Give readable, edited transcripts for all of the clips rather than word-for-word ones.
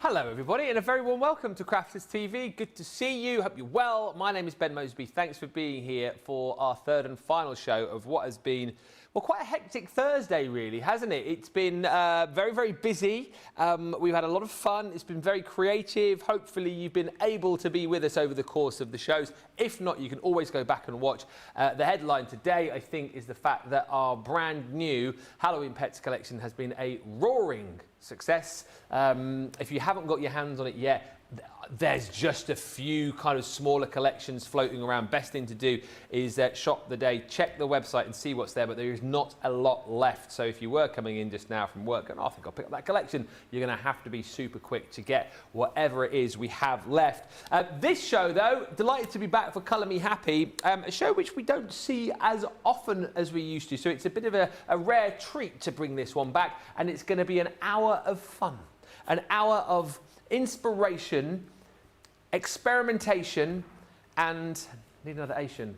Hello everybody and a very warm welcome to Crafters TV. Good to see you, hope you're well. My name is Ben Moseby. Thanks for being here for our third and final show of what has been, well, quite a hectic Thursday really, hasn't it? It's been very, very busy. We've had a lot of fun. It's been very creative. Hopefully you've been able to be with us over the course of the shows. If not, you can always go back and watch. The headline today, I think, is the fact that our brand new Halloween Pets collection has been a roaring success. If you haven't got your hands on it yet, there's just a few kind of smaller collections floating around. Best thing to do is shop the day, check the website and see what's there, but there is not a lot left. So if you were coming in just now from work and I think I'll pick up that collection, you're going to have to be super quick to get whatever it is we have left. This show though, delighted to be back for Colour Me Happy, a show which we don't see as often as we used to. So it's a bit of a rare treat to bring this one back, and it's going to be an hour of fun, an hour of inspiration, experimentation, and need another Asian.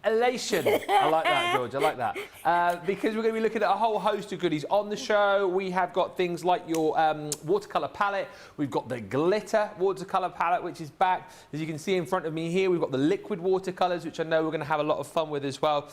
Elation. I like that, George. I like that. Because we're going to be looking at a whole host of goodies on the show. We have got things like your watercolor palette. We've got the glitter watercolor palette, which is back. As you can see in front of me here, we've got the liquid watercolors, which I know we're going to have a lot of fun with as well.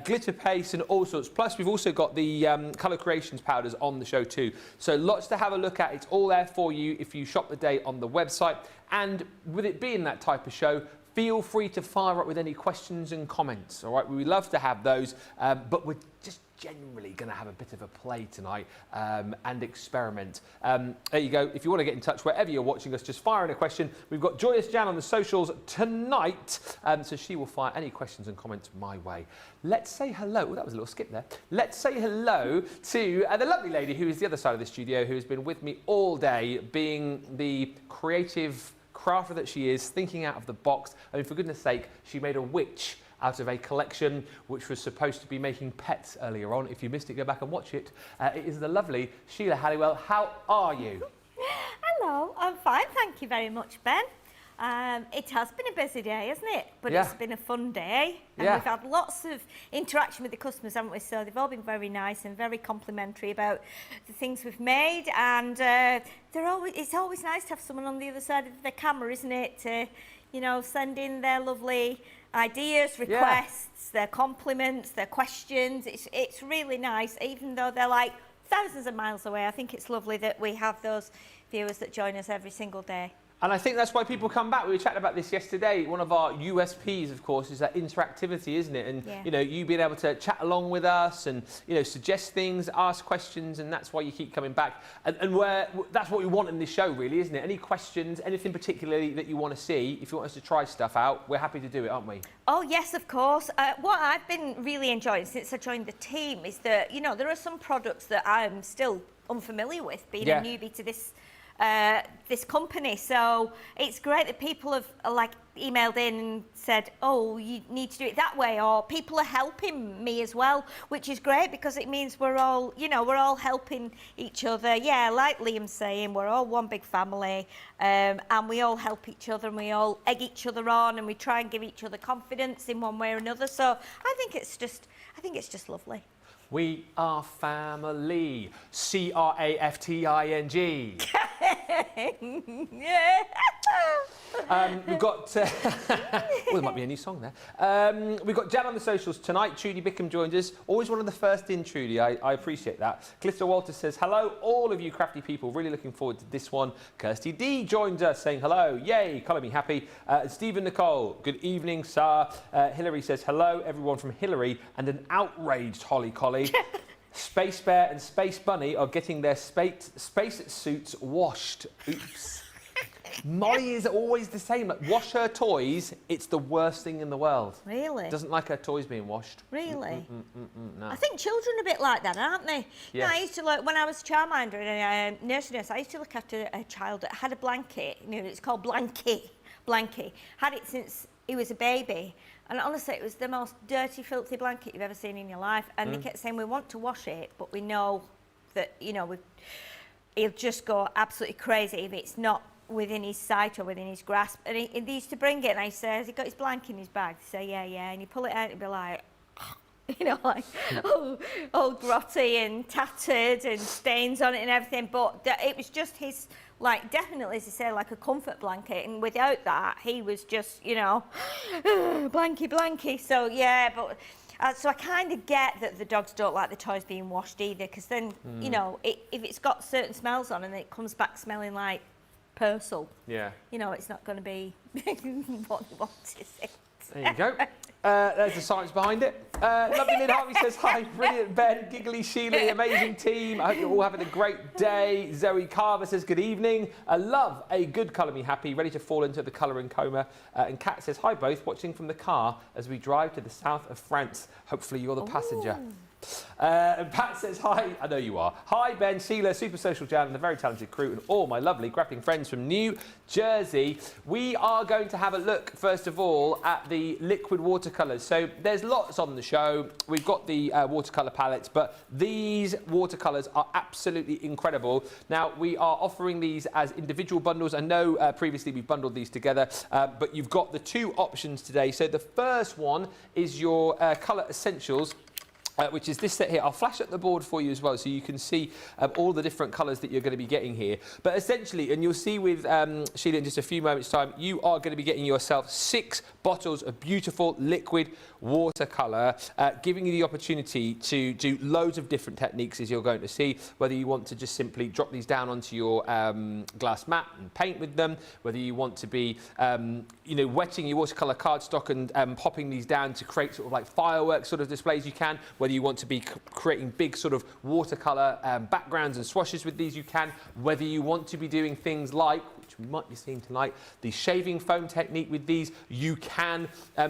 Glitter paste and all sorts. Plus, we've also got the Colour Creations powders on the show too. So lots to have a look at. It's all there for you if you shop the day on the website. And with it being that type of show, feel free to fire up with any questions and comments, all right? We would love to have those, but we're just generally going to have a bit of a play tonight and experiment. There you go. If you want to get in touch wherever you're watching us, just fire in a question. We've got Joyous Jan on the socials tonight, so she will fire any questions and comments my way. Let's say hello. Oh, that was a little skip there. Let's say hello to the lovely lady who is the other side of the studio, who has been with me all day, being the creative crafter that she is, thinking out of the box. I mean, for goodness sake, she made a witch out of a collection which was supposed to be making pets earlier on. If you missed it, go back and watch it. It is the lovely Sheila Halliwell. How are you? Hello, I'm fine, thank you very much, Ben. It has been a busy day, hasn't it? But it's been a fun day. And we've had lots of interaction with the customers, haven't we? So they've all been very nice and very complimentary about the things we've made. And it's always nice to have someone on the other side of the camera, isn't it? To, you know, send in their lovely ideas, requests, their compliments, their questions. It's really nice, even though they're like thousands of miles away. I think it's lovely that we have those viewers that join us every single day. And I think that's why people come back. We were chatting about this yesterday. One of our USPs, of course, is that interactivity, isn't it? And, you know, you being able to chat along with us and, you know, suggest things, ask questions, and that's why you keep coming back. And that's what we want in this show, really, isn't it? Any questions, anything particularly that you want to see, if you want us to try stuff out, we're happy to do it, aren't we? Oh, yes, of course. What I've been really enjoying since I joined the team is that, you know, there are some products that I'm still unfamiliar with, being a newbie to this company. So it's great that people have like emailed in and said, oh, you need to do it that way, or people are helping me as well, which is great because it means we're all, you know, we're all helping each other. Yeah, like Liam's saying, we're all one big family, and we all help each other and we all egg each other on and we try and give each other confidence in one way or another. So I think it's just lovely. We are family. C-R-A-F-T-I-N-G. Yeah. We've got... well, there might be a new song there. We've got Jan on the socials tonight. Trudy Bickham joined us. Always one of the first in, Trudy. I appreciate that. Clifton Walter says, hello, all of you crafty people. Really looking forward to this one. Kirsty D joined us saying hello. Yay, colour me happy. Stephen Nicole, good evening, sir. Hillary says, hello, everyone from Hillary and an outraged Holly Collie. Space Bear and Space Bunny are getting their space suits washed. Oops. Molly is always the same. Like, wash her toys, it's the worst thing in the world. Really? Doesn't like her toys being washed. Really? No. I think children are a bit like that, aren't they? Yeah. I used to look, when I was childminder and nursery nurse, I used to look after a child that had a blanket. You know, it's called Blanky. Had it since he was a baby. And honestly, it was the most dirty, filthy blanket you've ever seen in your life. And they kept saying, we want to wash it, but we know that, you know, he'll just go absolutely crazy if it's not within his sight or within his grasp. And he used to bring it, and I said, has he got his blanket in his bag? They say, yeah. And you pull it out, and he'd be like, you know, like all grotty and tattered and stains on it and everything. But it was just his, like, definitely, as you say, like a comfort blanket. And without that, he was just, you know, blanky. So, yeah, but... so I kind of get that the dogs don't like the toys being washed either, because then, you know, if it's got certain smells on and it comes back smelling like Purcell, yeah, you know, it's not going to be what you want, is it? There you go. There's the science behind it. Lovely Lynn Harvey says, hi, brilliant Ben, giggly Sheila, amazing team. I hope you're all having a great day. Zoe Carver says, good evening. I love a good colour me happy, ready to fall into the colouring coma. And Kat says, hi both, watching from the car as we drive to the south of France. Hopefully you're the passenger. And Pat says, hi, I know you are. Hi Ben, Sheila, Super Social Jan and the very talented crew and all my lovely crafting friends from New Jersey. We are going to have a look, first of all, at the liquid watercolours. So there's lots on the show. We've got the watercolour palettes, but these watercolours are absolutely incredible. Now, we are offering these as individual bundles. I know previously we bundled these together, but you've got the two options today. So the first one is your colour essentials. Which is this set here. I'll flash up the board for you as well so you can see all the different colours that you're going to be getting here. But essentially, and you'll see with Sheila in just a few moments' time, you are going to be getting yourself 6 bottles of beautiful liquid watercolour, giving you the opportunity to do loads of different techniques, as you're going to see, whether you want to just simply drop these down onto your glass mat and paint with them, whether you want to be, you know, wetting your watercolour cardstock and popping these down to create sort of like fireworks sort of displays, you can. Whether you want to be creating big sort of watercolour backgrounds and swashes with these, you can. Whether you want to be doing things like, which we might be seeing tonight, the shaving foam technique with these, you can.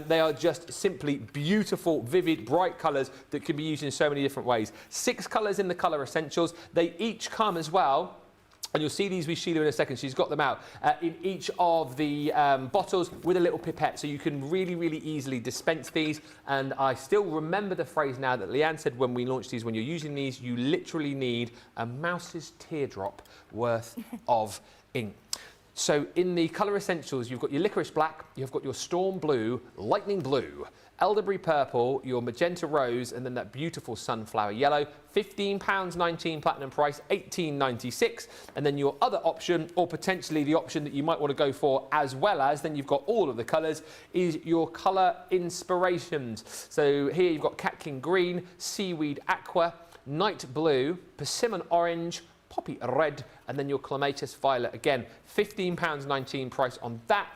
They are just simply beautiful, vivid, bright colours that can be used in so many different ways. 6 colours in the colour essentials. They each come as well. And you'll see these with Sheila in a second. She's got them out in each of the bottles with a little pipette. So you can really, really easily dispense these. And I still remember the phrase now that Leanne said when we launched these, when you're using these, you literally need a mouse's teardrop worth of ink. So in the colour essentials, you've got your licorice black, you've got your storm blue, lightning blue, elderberry purple, your magenta rose, and then that beautiful sunflower yellow. £15.19 platinum price, $18.96. And then your other option, or potentially the option that you might want to go for as well as, then you've got all of the colours, is your colour inspirations. So here you've got catkin green, seaweed aqua, night blue, persimmon orange, poppy red, and then your clematis violet. Again, £15.19 price on that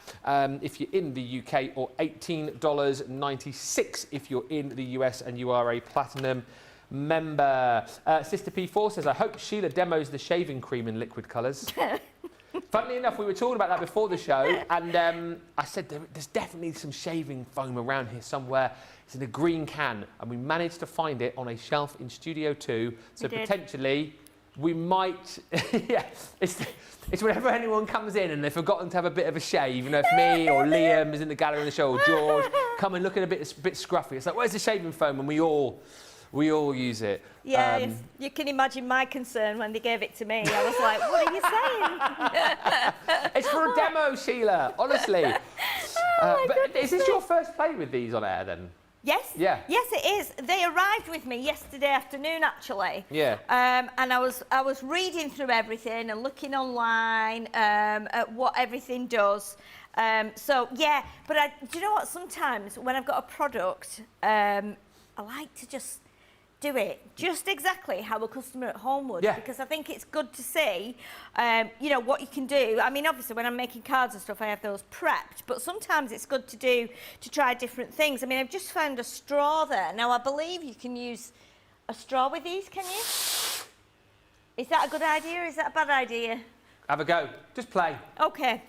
if you're in the UK, or $18.96 if you're in the US and you are a platinum member. Sister P4 says, I hope Sheila demos the shaving cream in liquid colours. Funnily enough, we were talking about that before the show, and I said there's definitely some shaving foam around here somewhere. It's in a green can, and we managed to find it on a shelf in Studio 2. So potentially we might, yeah, it's whenever anyone comes in and they've forgotten to have a bit of a shave, you know, if me or Liam is in the gallery on the show, or George, come and looking a bit scruffy. It's like, where's the shaving foam? And we all use it. Yeah, you can imagine my concern when they gave it to me. I was like, what are you saying? It's for a demo, Sheila, honestly. But is this your first play with these on air then? Yes. Yeah. Yes, it is. They arrived with me yesterday afternoon, actually. Yeah. And I was reading through everything and looking online at what everything does. So yeah, but do you know what? Sometimes when I've got a product, I like to just do it just exactly how a customer at home would, because I think it's good to see, you know, what you can do. I mean, obviously, when I'm making cards and stuff, I have those prepped, but sometimes it's good to try different things. I mean, I've just found a straw there. Now, I believe you can use a straw with these, can you? Is that a good idea or is that a bad idea? Have a go. Just play. Okay.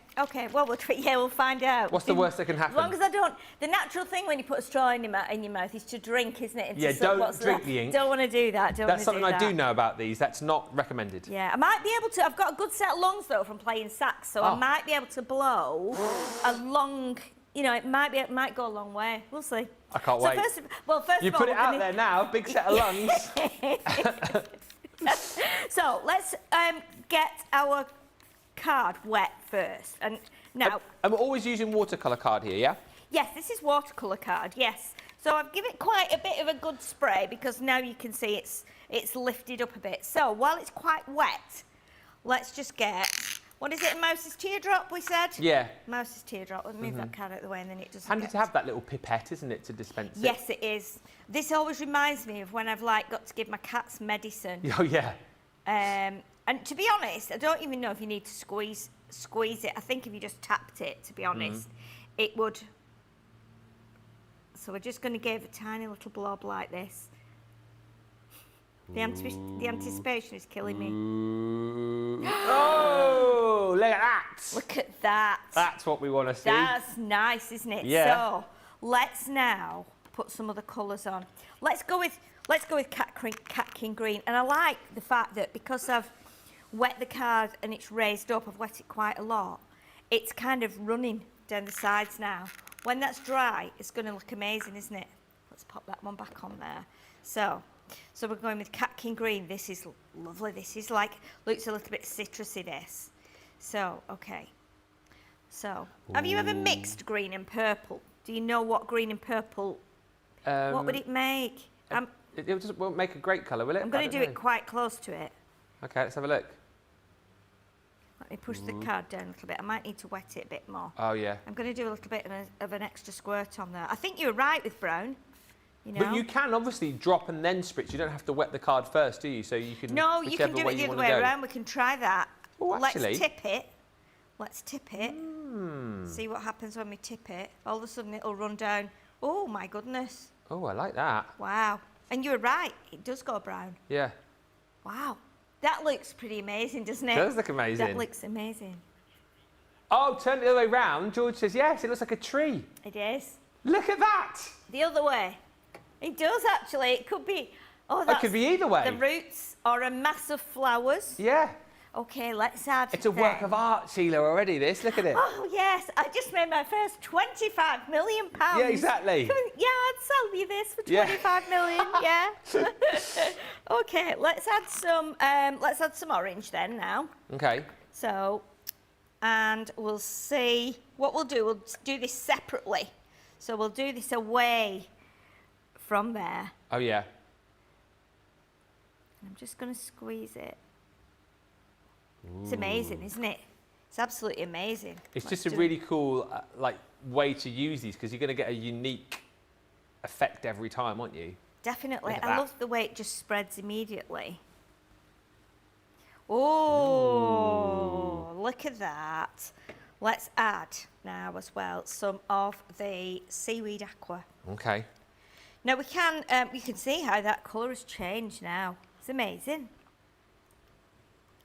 Well, we'll find out. What's the worst that can happen? As long as I don't... The natural thing when you put a straw in your mouth is to drink, isn't it? Yeah, don't drink the ink. Don't want to do that. That's something I do know about these. That's not recommended. Yeah, I might be able to... I've got a good set of lungs, though, from playing sax, so I might be able to blow a long... You know, it might go a long way. We'll see. I can't wait. First of you all... put it out there now, big set of lungs. So, let's get our card wet first. And now... And we're always using watercolour card here, yeah? Yes, this is watercolour card, yes. So I've given it quite a bit of a good spray because now you can see it's lifted up a bit. So while it's quite wet, let's just get, what is it, a mouse's teardrop we said? Yeah. Mouse's teardrop. Let's move that card out of the way and then it doesn't Handy to have that little pipette, isn't it, to dispense it? Yes, it is. This always reminds me of when I've like got to give my cats medicine. Oh, yeah. And to be honest, I don't even know if you need to squeeze it. I think if you just tapped it, to be honest, it would. So we're just going to give a tiny little blob like this. The anticipation is killing me. Oh, look at that. Look at that. That's what we want to see. That's nice, isn't it? Yeah. So let's now put some of the colours on. Let's go with Cat King Green. And I like the fact that because I've wet the card and it's raised up, I've wet it quite a lot, it's kind of running down the sides now. When that's dry, it's going to look amazing, isn't it? Let's pop that one back on there. So we're going with Cat King Green. This is lovely. This is like, looks a little bit citrusy, this. So, okay. So, have you ever mixed green and purple? Do you know what green and purple, what would it make? It just won't make a great colour, will it? I'm going to do it quite close to it. Okay, let's have a look. Let me push the card down a little bit. I might need to wet it a bit more. Oh, yeah. I'm going to do a little bit of an extra squirt on there. I think you're right with brown. You know? But you can obviously drop and then spritz. You don't have to wet the card first, do you? So you can. No, you can do it the other way around. We can try that. Oh, actually. Let's tip it. Let's tip it. See what happens when we tip it. All of a sudden it'll run down. Oh, my goodness. Oh, I like that. Wow. And you were right. It does go brown. Yeah. Wow. That looks pretty amazing, doesn't it? It does look amazing. That looks amazing. Oh, turn it the other way round. George says, yes, it looks like a tree. It is. Look at that. The other way. It does, actually. It could be... Oh, that could be either way. The roots or a mass of flowers. Yeah. Okay, let's add... It's a work of art, Sheila, already, this. Look at it. Oh, yes. I just made my first £25 million. Yeah, exactly. Yeah, I'd sell you this for 25 million. Yeah. Okay, let's add some orange then now. Okay. So, and we'll see what we'll do. We'll do this separately. So we'll do this away from there. Oh, yeah. I'm just going to squeeze it. It's amazing, isn't it? It's absolutely amazing. It's just a really cool way to use these because you're going to get a unique effect every time, aren't you? Definitely. I love the way it just spreads immediately. Oh, look at that. Let's add now as well some of the seaweed aqua. Okay. Now we can see how that colour has changed now. It's amazing.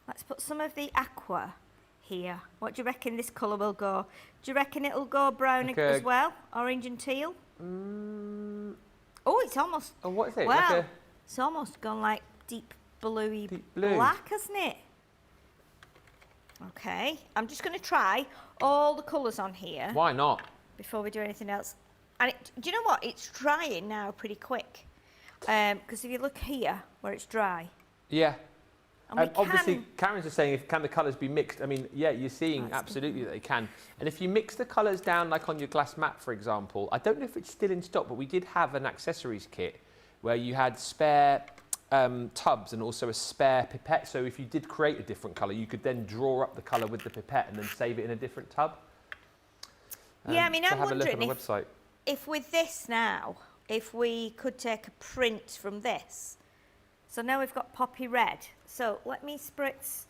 Let's put some of the aqua here. What do you reckon this colour will go? Do you reckon it'll go brown as well? Orange and teal? Oh, it's almost... Oh, what is it? Well, it's almost gone like deep bluey black, hasn't it? Okay, I'm just going to try all the colours on here. Why not? Before we do anything else. And do you know what? It's drying now pretty quick. Because if you look here, where it's dry. Yeah. Obviously, Karen's just saying, can the colours be mixed? I mean, yeah, you're seeing absolutely that they can. And if you mix the colours down, like on your glass mat, for example, I don't know if it's still in stock, but we did have an accessories kit where you had spare tubs and also a spare pipette. So if you did create a different colour, you could then draw up the colour with the pipette and then save it in a different tub. Yeah, I mean, I'm wondering if with this now, if we could take a print from this. So now we've got poppy red. So let me spritz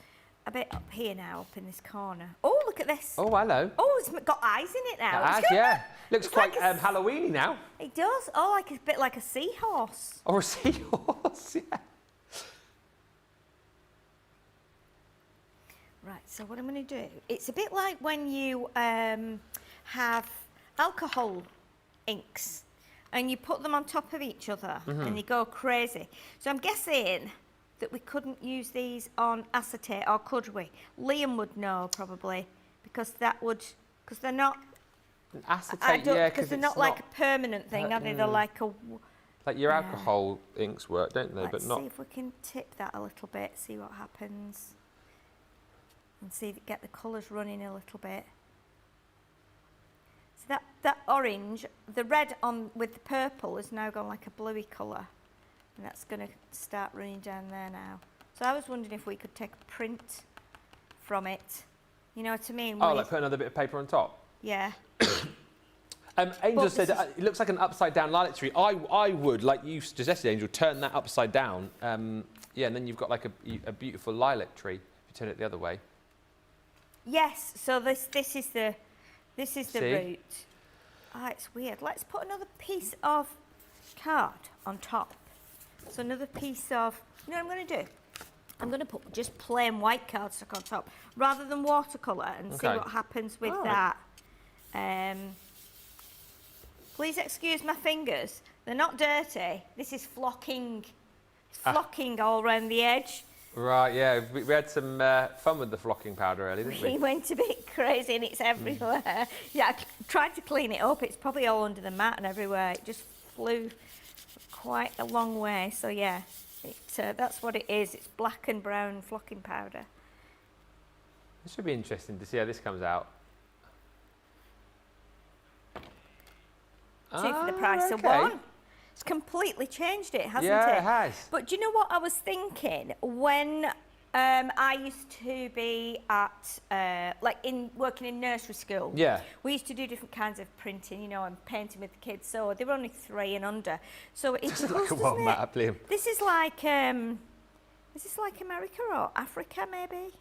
a bit up here now, up in this corner. Oh, look at this. Oh, hello. Oh, it's got eyes in it now. It has, yeah. Looks quite like Halloweeny now. It does. Oh, like a bit like a seahorse. Or a seahorse, yeah. Right, so what I'm going to do, it's a bit like when you have alcohol inks and you put them on top of each other and they go crazy. So I'm guessing that we couldn't use these on acetate, or could we? Liam would know probably, because because they're not... Acetate, yeah, because they're not like a permanent thing, are they? They're like a... Like your alcohol inks work, don't they? Let's but not... see if we can tip that a little bit, see what happens. And see if it get the colours running a little bit. So that orange, the red on with the purple has now gone like a bluey colour. And that's going to start running down there now. So I was wondering if we could take a print from it. You know what I mean? Oh, like put another bit of paper on top? Yeah. Angel said it looks like an upside down lilac tree. I would, like you suggested, Angel, turn that upside down. Yeah, and then you've got like a beautiful lilac tree if you turn it the other way. Yes, so this is the See? root. Ah, it's weird. Let's put another piece of card on top. So another piece of, you know what I'm going to do? I'm going to put just plain white cardstock on top rather than watercolour and see what happens with that. Please excuse my fingers. They're not dirty. This is flocking. It's flocking all around the edge. Right, yeah. We had some fun with the flocking powder earlier, didn't we? We went a bit crazy and it's everywhere. Yeah, I tried to clean it up. It's probably all under the mat and everywhere. It just flew quite a long way. So yeah, that's what it is. It's black and brown flocking powder. This should be interesting to see how this comes out. Two for the price of one. It's completely changed it, hasn't it? Yeah, it has. But do you know what I was thinking? When I used to be at, working in nursery school. Yeah. We used to do different kinds of printing, you know, and painting with the kids. So they were only 3 and under. So it Doesn't like a world map, Liam. This is like America or Africa, maybe?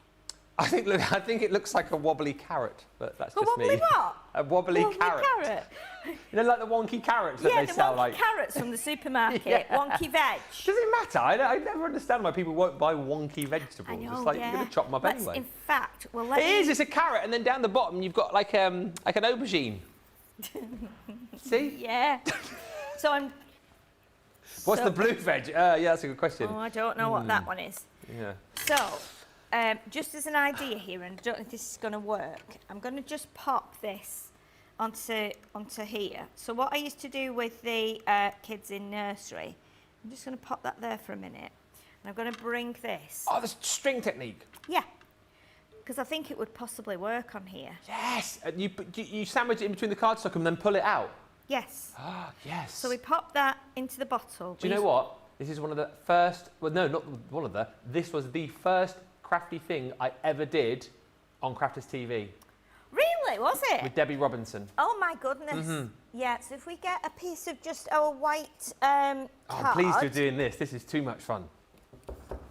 I think it looks like a wobbly carrot, but that's just me. A wobbly what? A wobbly carrot. You know, like the wonky carrots that they sell, like. Yeah, the wonky carrots from the supermarket. Wonky veg. Does it matter? I never understand why people won't buy wonky vegetables. I know, it's like you're going to chop them up anyway. In fact, it is. It's a carrot, and then down the bottom you've got like an aubergine. See? Yeah. So I'm. What's the blue veg? Yeah, that's a good question. Oh, I don't know what that one is. Yeah. So, just as an idea here, and I don't know if this is going to work, I'm going to just pop this onto here. So what I used to do with the kids in nursery, I'm just going to pop that there for a minute. And I'm going to bring this. Oh, the string technique. Yeah. Because I think it would possibly work on here. Yes. You sandwich it in between the cardstock and then pull it out. Yes. Ah, yes. So we pop that into the bottle. Do you know what? This is one of the first, well, no, not one of the, this was the first crafty thing I ever did on Crafters TV. Really, was it? With Debbie Robinson. Oh my goodness. Yeah, so if we get a piece of just our white I'm card. pleased you're doing this. This is too much fun.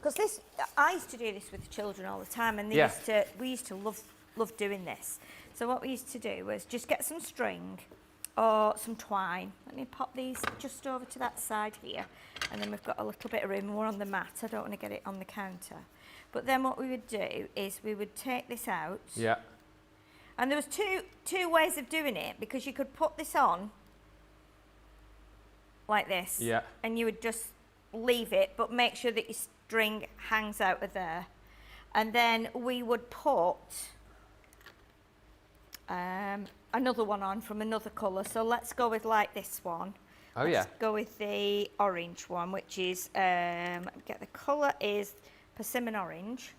Because I used to do this with the children all the time, and we used to love doing this. So what we used to do was just get some string or some twine. Let me pop these just over to that side here, and then we've got a little bit of room. We're on the mat. I don't want to get it on the counter. But then what we would do is we would take this out. Yeah. And there was two ways of doing it, because you could put this on like this. Yeah. And you would just leave it, but make sure that your string hangs out of there. And then we would put another one on from another colour. So let's go with like this one. Oh, let's go with the orange one, which is, get the colour is persimmon orange.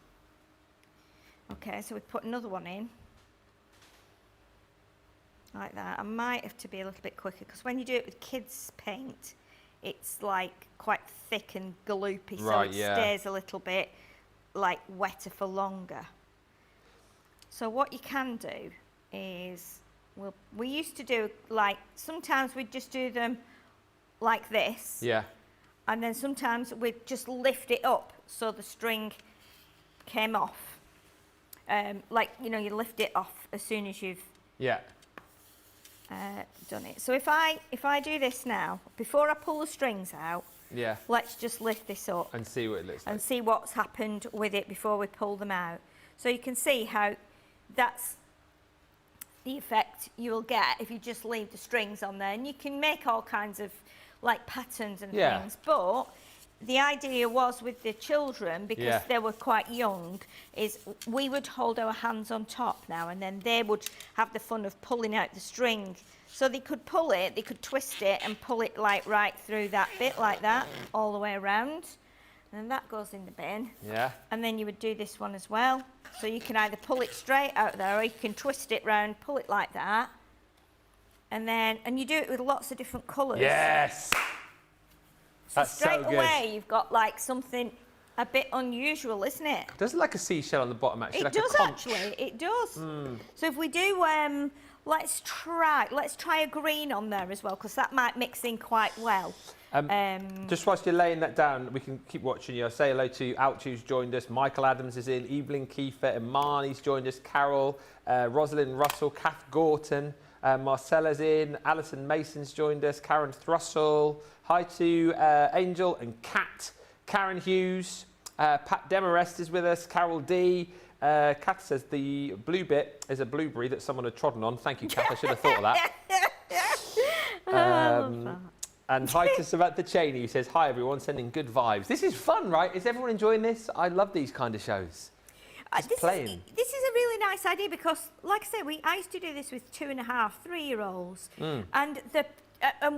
Okay, so we put another one in. Like that. I might have to be a little bit quicker, because when you do it with kids' paint, it's like quite thick and gloopy, so it stays a little bit like wetter for longer. So what you can do is, we used to do, like, sometimes we'd just do them like this. Yeah. And then sometimes we'd just lift it up so the string came off. Like, you know, you lift it off as soon as you've done it. So if I do this now, before I pull the strings out, let's just lift this up and see what it looks like. And see what's happened with it before we pull them out. So you can see how that's the effect you'll get if you just leave the strings on there. And you can make all kinds of like patterns and things. But the idea was with the children, because they were quite young, is we would hold our hands on top now, and then they would have the fun of pulling out the string. So they could pull it, they could twist it and pull it like right through that bit like that, all the way around. And then that goes in the bin. Yeah. And then you would do this one as well. So you can either pull it straight out there, or you can twist it round, pull it like that. and you do it with lots of different colours. Yes. So straight away, you've got like something a bit unusual, isn't it? It does look like a seashell on the bottom, actually. It like does a conch. actually. It does. So if we do, let's try a green on there as well, because that might mix in quite well. Just whilst you're laying that down, we can keep watching you. I'll say hello to Ouch, who's joined us. Michael Adams is in. Evelyn Kiefer, Imani's joined us. Carol, Rosalind Russell, Kath Gorton, Marcella's in. Alison Mason's joined us. Karen Thrussell. Hi to Angel and Kat. Karen Hughes. Pat Demarest is with us. Carol D. Kath says the blue bit is a blueberry that someone had trodden on. Thank you, Kath. I should have thought of that. And hi to Samantha Cheney, who says, hi, everyone, sending good vibes. This is fun, right? Is everyone enjoying this? I love these kind of shows. This is a really nice idea because, like I say, I used to do this with 2.5, 3-year-olds. And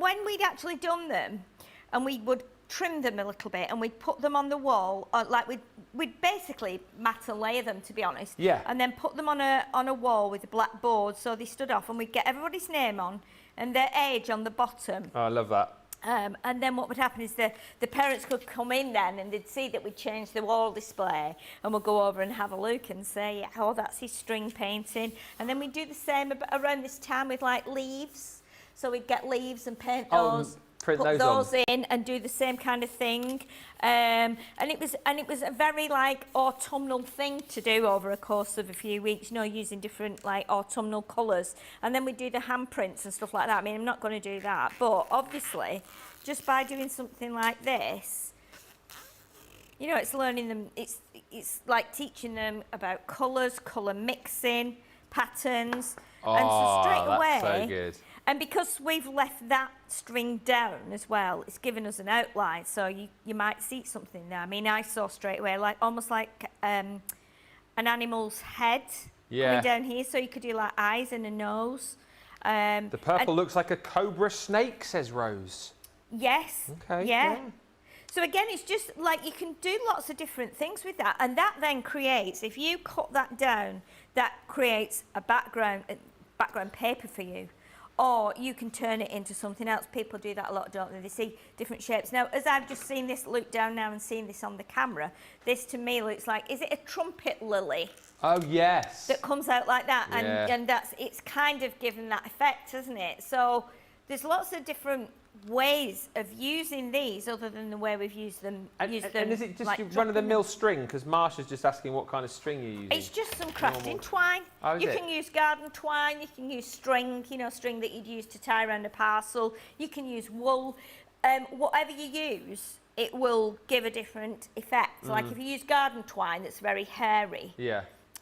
when we'd actually done them, and we would trim them a little bit, and we'd put them on the wall, like we'd basically mat and layer them, to be honest. Yeah. And then put them on a wall with a black board so they stood off, and we'd get everybody's name on and their age on the bottom. Oh, I love that. And then what would happen is the parents could come in then and they'd see that we'd changed the wall display, and we'll go over and have a look and say, oh, that's his string painting. And then we'd do the same around this time with like leaves. So we'd get leaves and paint those, put those in and do the same kind of thing. And it was a very like autumnal thing to do over a course of a few weeks, you know, using different like autumnal colours. And then we do the handprints and stuff like that. I mean, I'm not going to do that, but obviously, just by doing something like this, you know, it's learning them. It's like teaching them about colours, colour mixing, patterns, and so straight away. That's so good. And because we've left that string down as well, it's given us an outline, so you might see something there. I mean, I saw straight away, like almost like an animal's head coming down here, so you could do like eyes and a nose. The purple looks like a cobra snake, says Rose. Yes. Okay. Yeah. So again, it's just like you can do lots of different things with that, and that then creates, if you cut that down, that creates a background paper for you. Or you can turn it into something else. People do that a lot, don't they? They see different shapes. Now, as I've just seen this look down now and seen this on the camera, this to me looks like, is it a trumpet lily? Oh, yes. That comes out like that. Yeah. And it's kind of given that effect, hasn't it? So there's lots of different ways of using these other than the way we've used them. And is it just like run-of-the-mill string? Because Marsha's just asking what kind of string you're using. It's just some crafting twine. Oh, you can use garden twine, you can use string, you know, string that you'd use to tie around a parcel. You can use wool. Whatever you use, it will give a different effect. Like if you use garden twine that's very hairy,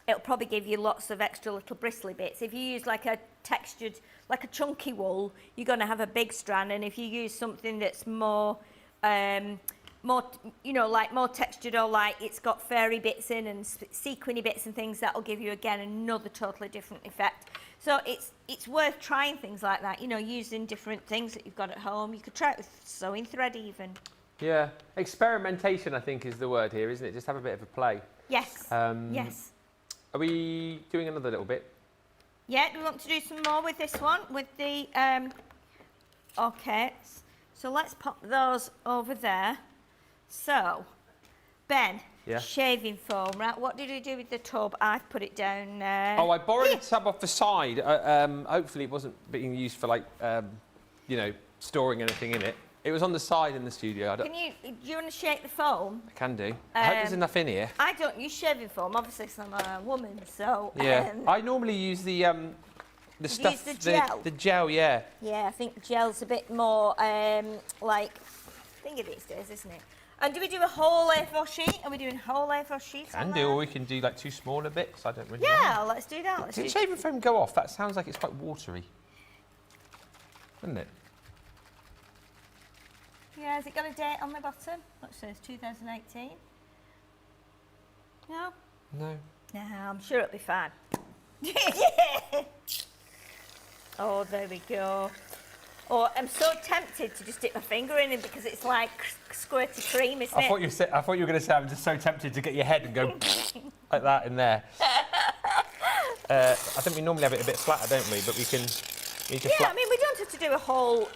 it'll probably give you lots of extra little bristly bits. If you use like a textured, like a chunky wool, you're going to have a big strand. And if you use something that's more, you know, like more textured, or like it's got fairy bits in and sequiny bits and things, that'll give you again another totally different effect. So it's worth trying things like that, you know, using different things that you've got at home. You could try it with sewing thread even. Yeah, experimentation I think is the word here, isn't it? Just have a bit of a play. Yes, yes. Are we doing another little bit? Yeah, do we want to do some more with this one? With the, okay, so let's pop those over there. So, Ben, shaving foam, right? What did we do with the tub? I've put it down there. Oh, I borrowed a tub off the side. Hopefully it wasn't being used for like, you know, storing anything in it. It was on the side in the studio. Do you want to shake the foam? I can do. I hope there's enough in here. I don't use shaving foam, obviously, because I'm a woman, so... Yeah, I normally use the stuff... Use the gel? The gel, yeah. Yeah, I think gel's a bit more, like, thingy these days, isn't it? And do we do a whole A4 sheet? Are we doing whole A4 sheets? Can do, or we can do like 2 smaller bits. I don't really know. Yeah, let's do that. Did shaving foam go off? That sounds like it's quite watery. Doesn't it? Yeah, has it got a date on the bottom? Look, it says 2018. No? No. No, I'm sure it'll be fine. Oh, there we go. Oh, I'm so tempted to just dip my finger in it because it's like squirty cream, isn't it? I thought you were going to say I'm just so tempted to get your head and go like that in there. I think we normally have it a bit flatter, don't we? But we can... I mean, we don't wanted to do a whole.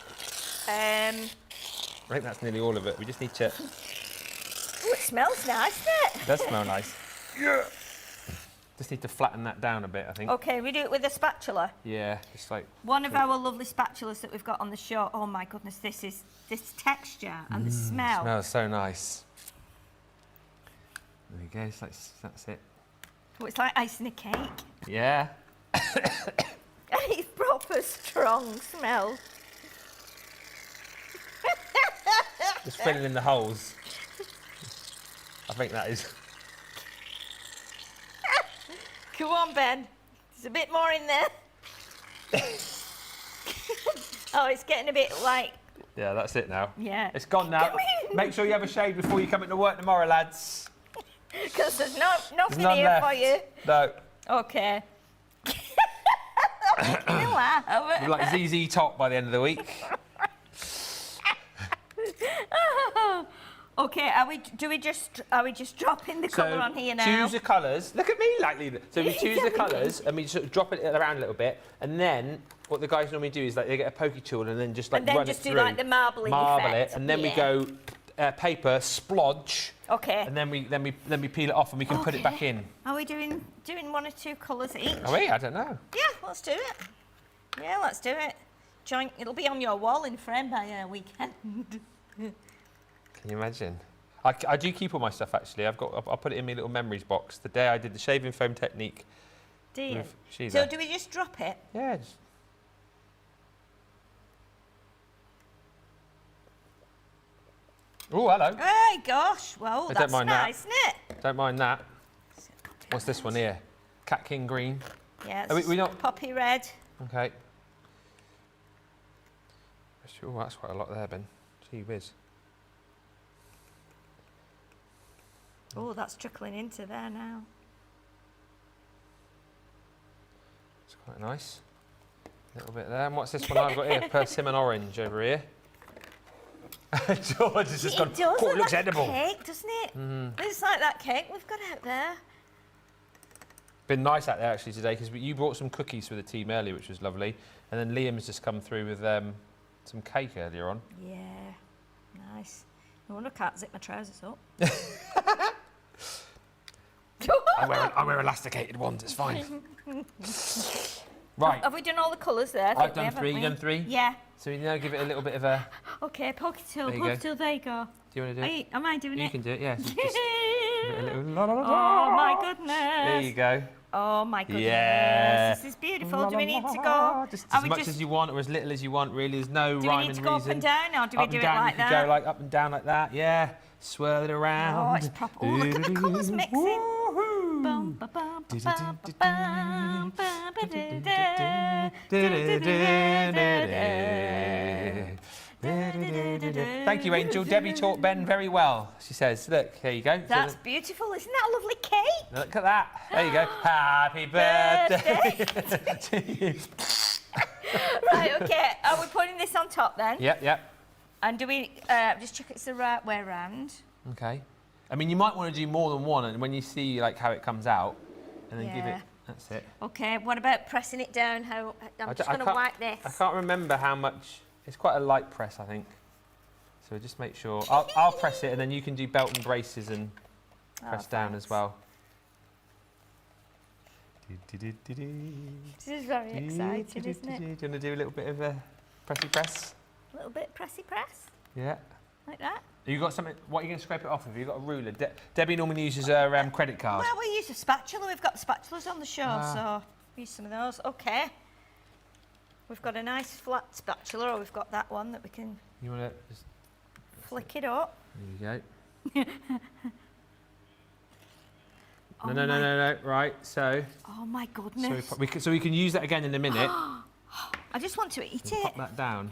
I think that's nearly all of it. We just need to. Oh, it smells nice, doesn't it? It does smell nice. Yeah. Just need to flatten that down a bit, I think. Okay, we do it with a spatula. Yeah, just like. One of our lovely spatulas that we've got on the show. Oh my goodness, this texture and the smell. Smells so nice. There we go. That's it. Oh, it's like icing a cake. Yeah. It's proper strong smell. Just filling in the holes. I think that is. Come on, Ben. There's a bit more in there. Oh, it's getting a bit like. Yeah, that's it now. Yeah. It's gone now. Make sure you have a shave before you come into work tomorrow, lads. Because there's nothing none here left. for you. No. Okay. Making me laugh. We're like ZZ Top by the end of the week. Okay, are we just dropping the colour on here now? Choose the colours. Look at me, like leave it. So we choose the colours and we sort of drop it around a little bit, and then what the guys normally do is like they get a pokey tool and then just like run it through. do like the marbling marble effect. it, and then we go paper splodge. Okay. And then we peel it off and we can put it back in. Are we doing one or two colours each? Are we? I don't know. Yeah, let's do it. Yeah, let's do it. Joint. It'll be on your wall in frame by a weekend. Can you imagine? I do keep all my stuff actually. I'll put it in my little memories box. The day I did the shaving foam technique. Do you? With Sheila. So do we just drop it? Yeah. Oh, hello. Hey, gosh. Well, I that's don't mind nice, that. isn't it? Don't mind that. What's this one here? Cat King Green. Yeah, Are it's we not? poppy red. Okay. Oh, that's quite a lot there, Ben. Gee whiz. Oh, that's trickling into there now. It's quite nice. A little bit there. And what's this one I've got here? Persimmon orange over here. George has just gone. It does Oh, it look looks like edible. cake, doesn't it? It's like that cake we've got out there. Been nice out there actually today because you brought some cookies for the team earlier, which was lovely, and then Liam has just come through with some cake earlier on. Yeah, nice. No wonder I can't zip my trousers up. I wear elasticated ones. It's fine. Right. Have we done all the colours there? I've done three. You done three? Yeah. So we now give it a little bit of a. Okay, pokey tool. There you Pokey go. tool. There you go. Do you want to do it? Am I doing it? You can do it. Yeah. So just give it a little. Oh my goodness. There you go. Oh my goodness. Yeah. This is beautiful. Do we need to go? Just as much as you want or as little as you want, really. There's no Do we rhyme need and to go reason. up and down or do we Up do and it down, like you that? could go like up and down like that. Yeah. Swirl it around. Oh, it's proper. Oh, look at the colours mixing. Bum, ba, bum, ba, bum, ba, bum, ba, ba, da, da, da, da, da. Thank you, Angel. Debbie taught Ben very well, she says. Look, here you go. That's beautiful. Isn't that a lovely cake? Look at that. There you go. Happy birthday to you. Right, okay. Are we putting this on top then? Yep, yep. And do we just check it's the right way around? Okay. I mean, you might want to do more than one, and when you see like how it comes out, and then give it. That's it. Okay. What about pressing it down? I'm just going to wipe this. I can't remember how much. It's quite a light press, I think. So just make sure. I'll press it, and then you can do belt and braces and press down as well. This is very exciting, isn't it? Do you want to do a little bit of a pressy press? A little bit pressy press. Yeah. Like that. You got something? What are you going to scrape it off with? You got a ruler? Debbie normally uses her credit card. Well, we use a spatula. We've got spatulas on the show, so use some of those. Okay. We've got a nice flat spatula, or we've got that one that we can. You want to just flick it up. There you go. No. Right. So. Oh my goodness. So we can use that again in a minute. I just want to eat it. Pop that down.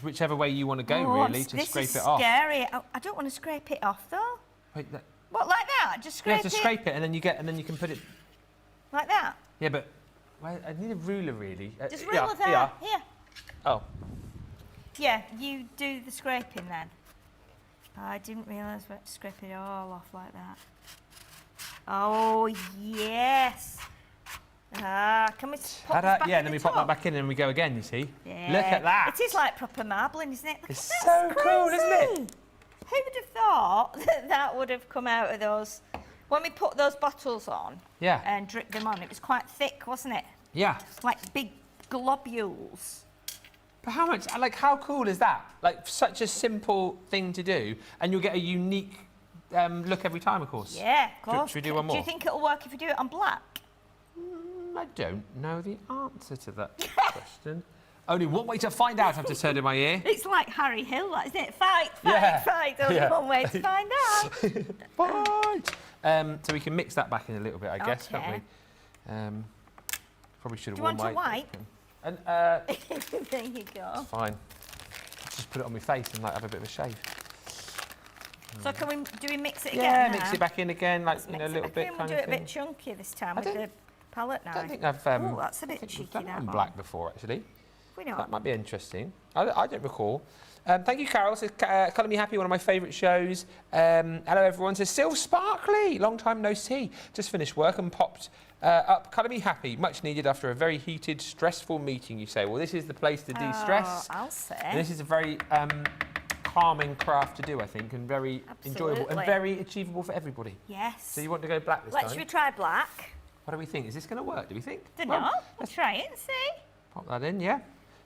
Whichever way you want to go, really, to scrape it This off. is scary. I don't want to scrape it off though. Wait, What, like that? Just scrape it? Yeah, just scrape it, and then you can put it. Like that? Yeah, but I need a ruler, really. Just ruler there. Here. Oh. Yeah, you do the scraping then. I didn't realise we had to scrape it all off like that. Oh, yes. Can we put this back yeah, in then the we pop that tub? back in and we go again, you see. Yeah. Look at that. It is like proper marbling, isn't it? Look It's at so that, cool, crazy. isn't it? Who would have thought that that would have come out of those... When we put those bottles on and dripped them on, it was quite thick, wasn't it? Yeah. It's like big globules. But how much, like, how cool is that? Like, such a simple thing to do, and you'll get a unique look every time, of course. Yeah, of course. Should we do one more? Do you think it'll work if we do it on black? I don't know the answer to that question. Only one way to find out, I've just heard in my ear. It's like Harry Hill, isn't it? Fight, fight. Only one way to find out. Fight! So we can mix that back in a little bit, I guess, can't we? Probably should have worn white. Do you want to wipe? And, there you go. Fine. Just put it on my face and like have a bit of a shave. So do we mix it again? Yeah, now? mix it back in again, like a little bit We'll kind do of it a thing. bit chunky this time with the palette knife. I don't think I've. Oh, that's a bit we've cheeky. done it That on one. black before, actually. We know. That might be interesting. I don't recall. Thank you, Carol. Says, Colour Me Happy, one of my favourite shows. Hello, everyone. Says, still sparkly. Long time no see. Just finished work and popped up. Colour Me Happy. Much needed after a very heated, stressful meeting, you say. Well, this is the place to de-stress. Oh, I'll say. This is a very calming craft to do, I think, and very enjoyable and very achievable for everybody. Yes. So you want to go black this time? Should we try black? What do we think? Is this going to work, do we think? Don't know. Let's try it and see. Pop that in, yeah? Do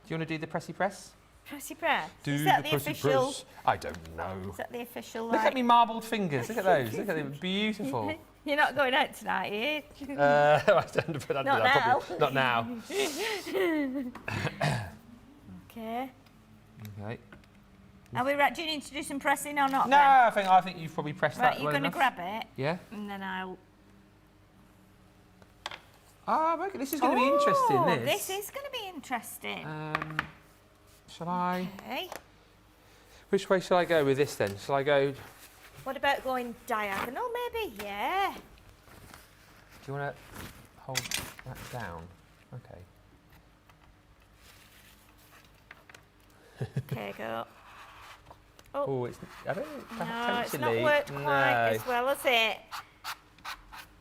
you want to do the pressy press? Pressy press. Do Is that the the pressy official? press. I don't know. Is that the official? Look at me marbled fingers. Look at those. Look at them. Beautiful. You're not going out tonight, are you? I don't put that Not now. probably, not now. Okay. Okay. Are we right? Do you need to do some pressing or not? No, then? I think you've probably pressed Right, that you're well going to enough. grab it. Yeah. And then I'll. Okay, this is going to be interesting. This is going to be interesting. Shall I? Okay. Which way shall I go with this then? Shall I go? Do What about going diagonal? Maybe. Yeah. you want to hold that down? Okay. Okay, go. Oh, it's. I don't. No, it's not potentially- worked quite no. as well as it.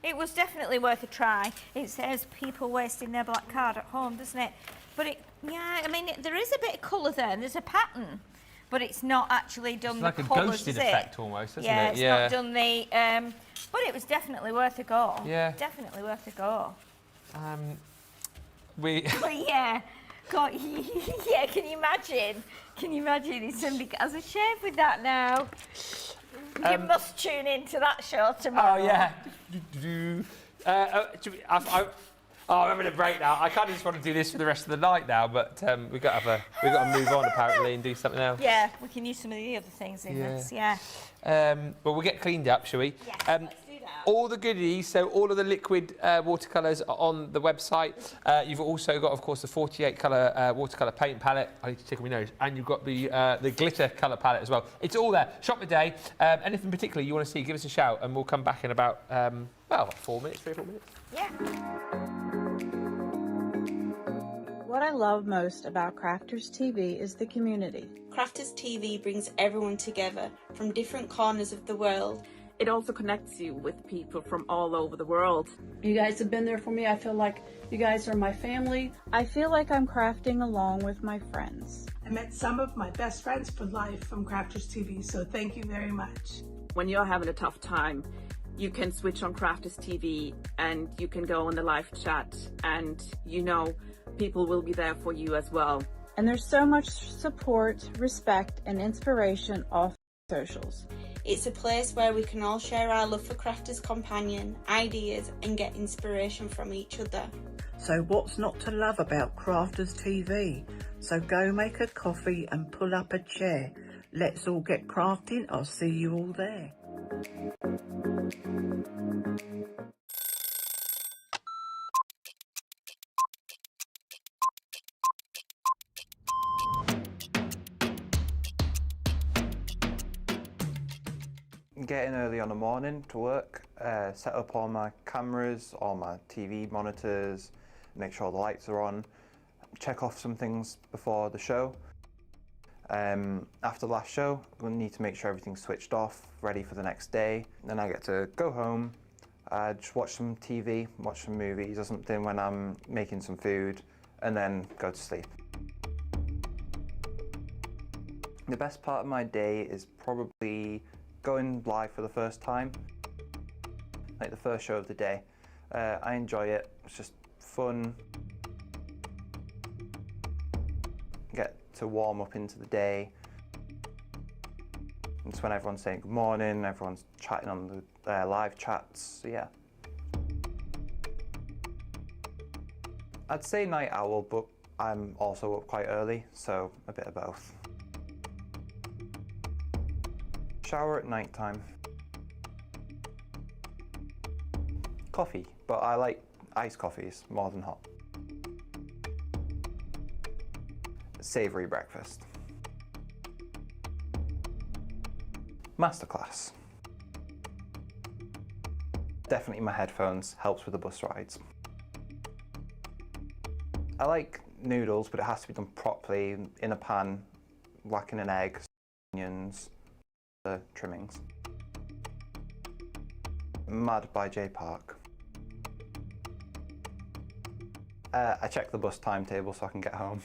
It was definitely worth a try. It says people wasting their black card at home, doesn't it? But I mean, there is a bit of colour there, and there's a pattern, but it's not actually done It's like the a colours, ghosted is it? effect almost, isn't Yeah, it? it's not done the. But it was definitely worth a go. Yeah. Definitely worth a go. We. But yeah, God, yeah. Can you imagine? Can you imagine if somebody has a shave with that now? You must tune into that show tomorrow. Oh yeah. I'm having a break now. I kind of just want to do this for the rest of the night now, but we've got to move on apparently and do something else. Yeah, we can use some of the other things in this. Yeah. Well, we'll get cleaned up, shall we? Yes, let's do that. All the goodies, so all of the liquid watercolours are on the website. You've also got, of course, the 48 colour watercolour paint palette. I need to tickle my nose. And you've got the glitter colour palette as well. It's all there. Shop the day. Anything particular you want to see, give us a shout, and we'll come back in about, 4 minutes, 3 or 4 minutes. Yeah. What I love most about Crafters TV is the community. Crafters TV brings everyone together from different corners of the world. It also connects you with people from all over the world. You guys have been there for me. I feel like you guys are my family. I feel like I'm crafting along with my friends. I met some of my best friends for life from Crafters TV, so thank you very much. When you're having a tough time, you can switch on Crafters TV and you can go on the live chat and people will be there for you as well. And there's so much support, respect, and inspiration off socials. It's a place where we can all share our love for Crafters Companion, ideas and get inspiration from each other. So what's not to love about Crafters TV? So go make a coffee and pull up a chair. Let's all get crafting. I'll see you all there. Get in early on the morning to work, set up all my cameras, all my TV monitors, make sure the lights are on, check off some things before the show. After the last show, we need to make sure everything's switched off, ready for the next day. Then I get to go home, I just watch some TV, watch some movies or something when I'm making some food, and then go to sleep. The best part of my day is probably going live for the first time, like the first show of the day. I enjoy it, it's just fun. Get to warm up into the day. It's when everyone's saying good morning, everyone's chatting on the live chats, so yeah. I'd say night owl, but I'm also up quite early, so a bit of both. Shower at night time. Coffee, but I like iced coffees more than hot. Savoury breakfast. Masterclass. Definitely my headphones, helps with the bus rides. I like noodles, but it has to be done properly in a pan, whacking an egg, onions, the trimmings. Mad by J Park. I check the bus timetable so I can get home.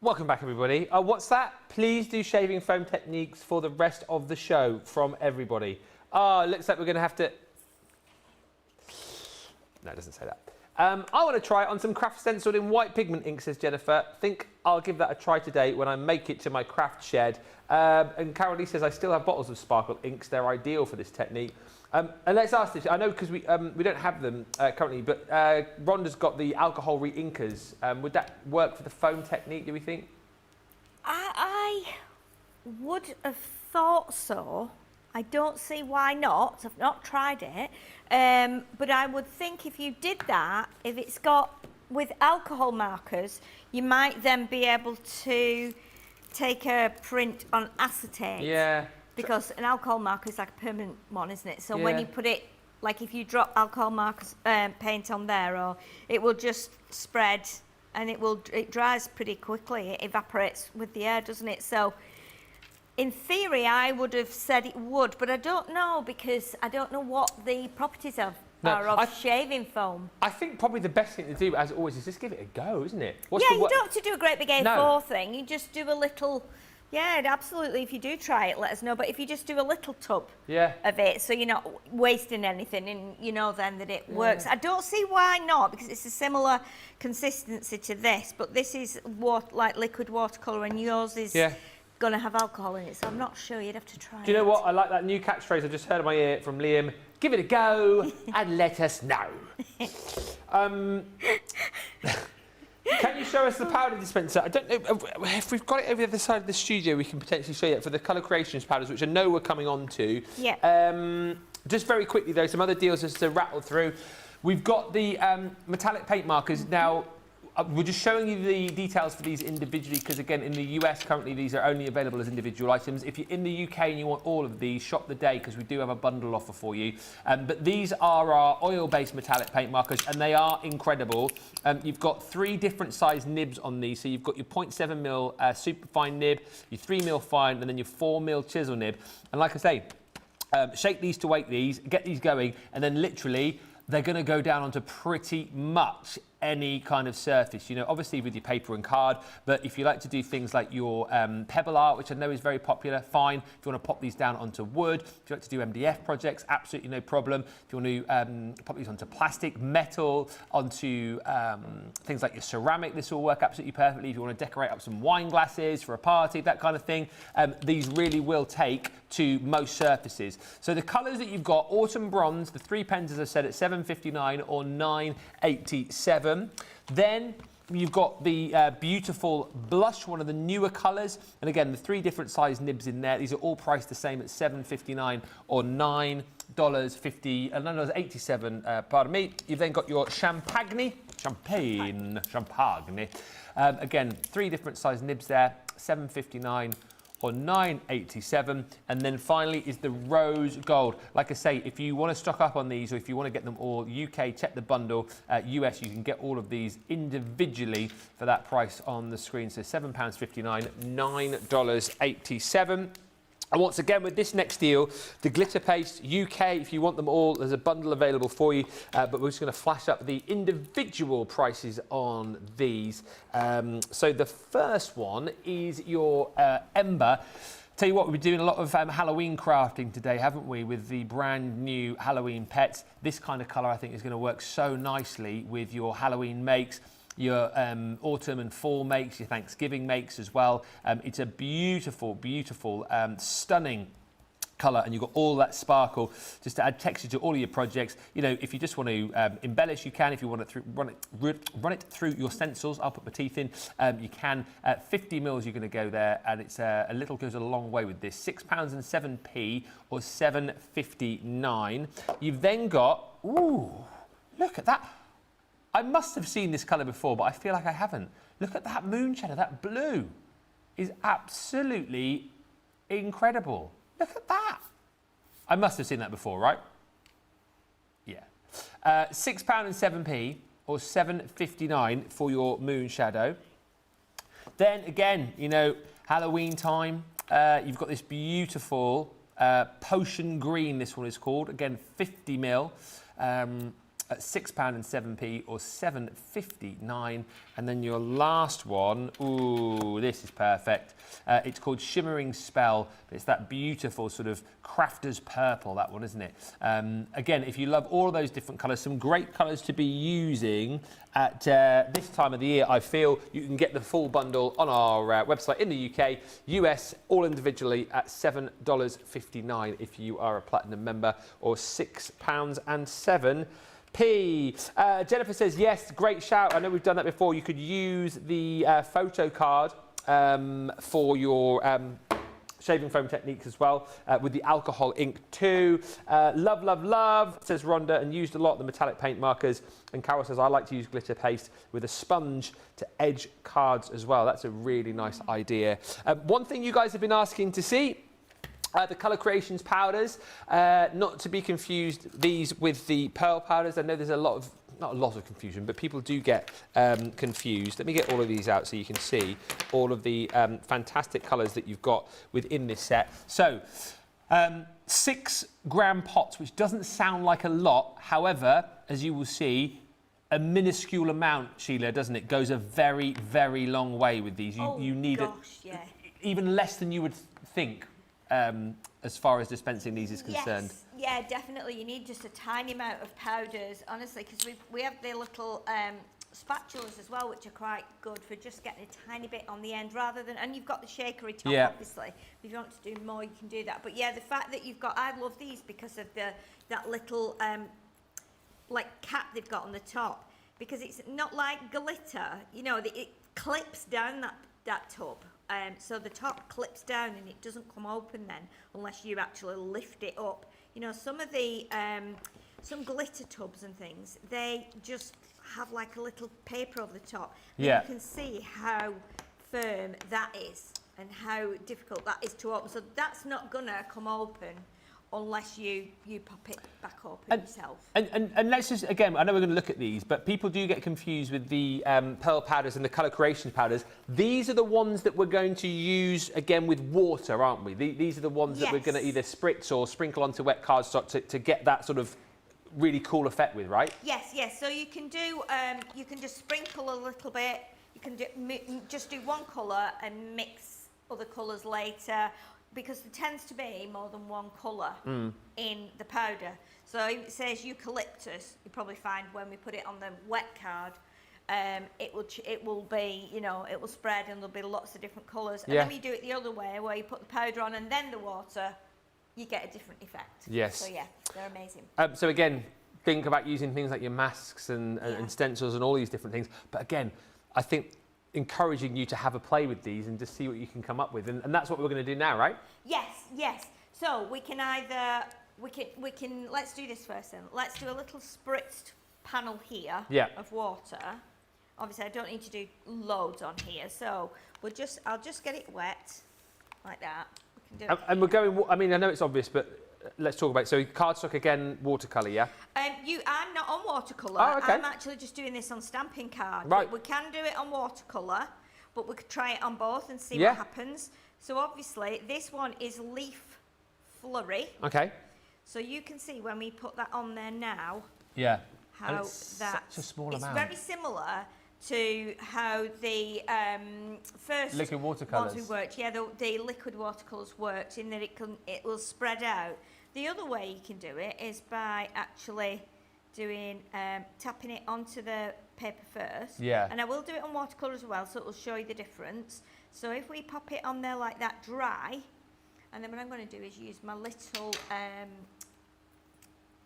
Welcome back, everybody. What's that? Please do shaving foam techniques for the rest of the show from everybody. Looks like we're going to have to... No, it doesn't say that. I want to try it on some craft stenciled in white pigment ink, says Jennifer. Think I'll give that a try today when I make it to my craft shed. And Carol Lee says, I still have bottles of sparkle inks. They're ideal for this technique. And let's ask this. I know because we don't have them currently, but Rhonda's got the alcohol re-inkers. Would that work for the foam technique, do we think? I would have thought so. I don't see why not. I've not tried it. But I would think if you did that, if it's got with alcohol markers, you might then be able to take a print on acetate. Yeah. Because an alcohol marker is like a permanent one, isn't it? So when Yeah. you put it, like if you drop alcohol markers paint on there, or it will just spread and it dries pretty quickly. It evaporates with the air, doesn't it? So in theory, I would have said it would, but I don't know because I don't know what the properties are of shaving foam. I think probably the best thing to do, as always, is just give it a go, isn't it? You don't have to do a great big A4 thing. You just do a little... Yeah, absolutely. If you do try it, let us know. But if you just do a little tub of it, so you're not wasting anything, and you know then that it works. I don't see why not, because it's a similar consistency to this, but this is like liquid watercolour, and yours is going to have alcohol in it, so I'm not sure. You'd have to try it. Do you know what? I like that new catchphrase I just heard in my ear from Liam. Give it a go and let us know. Can you show us the powder dispenser? I don't know if we've got it over the other side of the studio. We can potentially show you it for the Colour Creations powders, which I know we're coming on to. Yeah. Just very quickly though, some other deals just to rattle through. We've got the metallic paint markers now. We're just showing you the details for these individually because, again, in the US currently these are only available as individual items. If you're in the UK and you want all of these, shop the day because we do have a bundle offer for you. But these are our oil-based metallic paint markers and they are incredible. You've got 3 different size nibs on these. So you've got your 0.7mm super fine nib, your 3mm fine, and then your 4mm chisel nib. And like I say, shake these to wake these, get these going, and then literally they're going to go down onto pretty much any kind of surface, you know, obviously with your paper and card, but if you like to do things like your pebble art, which I know is very popular, fine. If you want to pop these down onto wood, if you like to do MDF projects, absolutely no problem. If you want to pop these onto plastic, metal, onto things like your ceramic, this will work absolutely perfectly. If you want to decorate up some wine glasses for a party, that kind of thing, these really will take to most surfaces. So the colours that you've got, autumn bronze, the 3 pens, as I said, at $7.59 or $9.87. Then you've got the beautiful blush, one of the newer colours. And again, the 3 different size nibs in there. These are all priced the same at $7.59 or $9.87, pardon me. You've then got your champagne. Again, 3 different size nibs there, $7.59 or $9.87. And then finally is the rose gold. Like I say, if you want to stock up on these, or if you want to get them all UK, check the bundle. US, you can get all of these individually for that price on the screen. So £7.59, $9.87. And once again, with this next deal, the glitter paste UK, if you want them all, there's a bundle available for you. But we're just going to flash up the individual prices on these. So the first one is your Ember. Tell you what, we've been doing a lot of Halloween crafting today, haven't we, with the brand new Halloween pets. This kind of colour, I think, is going to work so nicely with your Halloween makes, your autumn and fall makes, your Thanksgiving makes as well. It's a beautiful, beautiful, stunning colour, and you've got all that sparkle just to add texture to all of your projects. You know, if you just want to embellish, you can. If you want to run it through your stencils, I'll put my teeth in. You can. 50 mils, you're going to go there, and it's a little goes a long way with this. £6.07 or $7.59. You've then got, ooh, look at that. I must have seen this colour before, but I feel like I haven't. Look at that moon shadow. That blue is absolutely incredible. Look at that. I must have seen that before, right? Yeah. £6.07 or $7.59 for your moon shadow. Then again, you know, Halloween time. You've got this beautiful potion green, this one is called. Again, 50 mil. At £6.07 or $7.59. And then your last one, ooh, this is perfect. It's called Shimmering Spell. It's that beautiful sort of crafter's purple, that one, isn't it? Again, if you love all of those different colours, some great colours to be using at this time of the year. I feel you can get the full bundle on our website in the UK, US, all individually at $7.59 if you are a platinum member, or £6.07. Jennifer says, yes, great shout. I know we've done that before. You could use the photo card for your shaving foam techniques as well, with the alcohol ink too. Love, love, love, says Rhonda, and used a lot of the metallic paint markers. And Carol says, I like to use glitter paste with a sponge to edge cards as well. That's a really nice idea. One thing you guys have been asking to see, the Colour Creations powders, not to be confused these with the pearl powders. I know there's not a lot of confusion, but people do get confused. Let me get all of these out so you can see all of the fantastic colours that you've got within this set. So, 6 gram pots, which doesn't sound like a lot. However, as you will see, a minuscule amount, Sheila, doesn't it? Goes a very, very long way with these. You need even less than you would think. As far as dispensing these is concerned. Yes, yeah, definitely. You need just a tiny amount of powders, honestly, because we have the little spatulas as well, which are quite good for just getting a tiny bit on the end, rather than, and you've got the shakery top, obviously. If you want to do more, you can do that. But yeah, the fact that you've got, I love these because of that little like cap they've got on the top, because it's not like glitter, you know, it clips down that tub. So the top clips down and it doesn't come open then unless you actually lift it up. You know, some of the some glitter tubs and things, they just have like a little paper over the top. Yeah. You can see how firm that is and how difficult that is to open. So that's not gonna come open unless you pop it back open yourself. And let's just, again, I know we're going to look at these, but people do get confused with the pearl powders and the Colour Creations powders. These are the ones that we're going to use, again, with water, aren't we? These are the ones that we're going to either spritz or sprinkle onto wet cardstock to get that sort of really cool effect with, right? Yes, yes. So you can do, you can just sprinkle a little bit. You can just do one colour and mix other colours later, because there tends to be more than one colour in the powder. So if it says eucalyptus, you probably find when we put it on the wet card, it will be, you know, it will spread and there'll be lots of different colours. And then when you do it the other way, where you put the powder on and then the water, you get a different effect. Yes. So yeah, they're amazing. So again, think about using things like your masks and stencils and all these different things. But again, I think encouraging you to have a play with these and just see what you can come up with, and that's what we're going to do now, right? Yes, yes. So we can either we can let's do this first then. Let's do a little spritzed panel here of water. Obviously, I don't need to do loads on here, so I'll just get it wet. like that. We can do it. And we're going, I mean, I know it's obvious, but let's talk about it. So cardstock again, watercolour, yeah? I'm not on watercolour. Oh, okay. I'm actually just doing this on stamping card. Right. We can do it on watercolour, but we could try it on both and see Yeah. what happens. So obviously, this one is leaf flurry. Okay. So you can see when we put that on there now, Yeah. how And it's that such a small it's amount. very similar to how the first Liquid ones watercolours. we worked. Yeah, the liquid watercolours worked in that it will spread out. The other way you can do it is by actually doing tapping it onto the paper first. Yeah. And I will do it on watercolour as well, so it will show you the difference. So if we pop it on there like that dry, and then what I'm going to do is use my little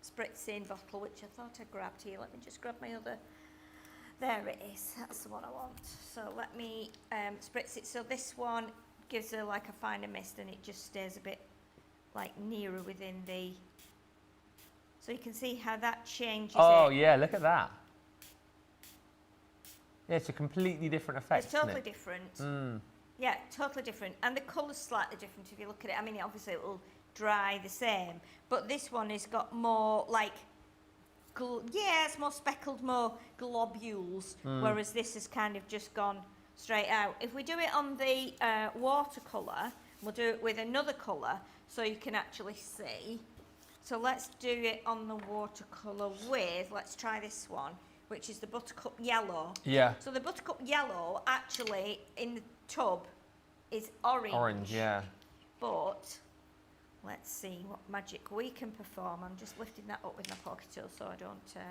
spritzing bottle, which I thought I grabbed here. Let me just grab my other. There it is. That's the one I want. So let me spritz it. So this one gives her like a finer mist, and it just stays a bit like nearer within the. So you can see how that changes. Oh, it. yeah, look at that. Yeah, it's a completely different effect. It's totally isn't it? different. Yeah, totally different. And the colour's slightly different if you look at it. I mean, obviously it will dry the same, but this one has got more like, it's more speckled, more globules, whereas this has kind of just gone straight out. If we do it on the watercolour, we'll do it with another colour so you can actually see. So let's do it on the watercolour with, let's try this one, which is the buttercup yellow. Yeah. So the buttercup yellow actually in the tub is orange. Orange, yeah. But let's see what magic we can perform. I'm just lifting that up with my pocket tool so I don't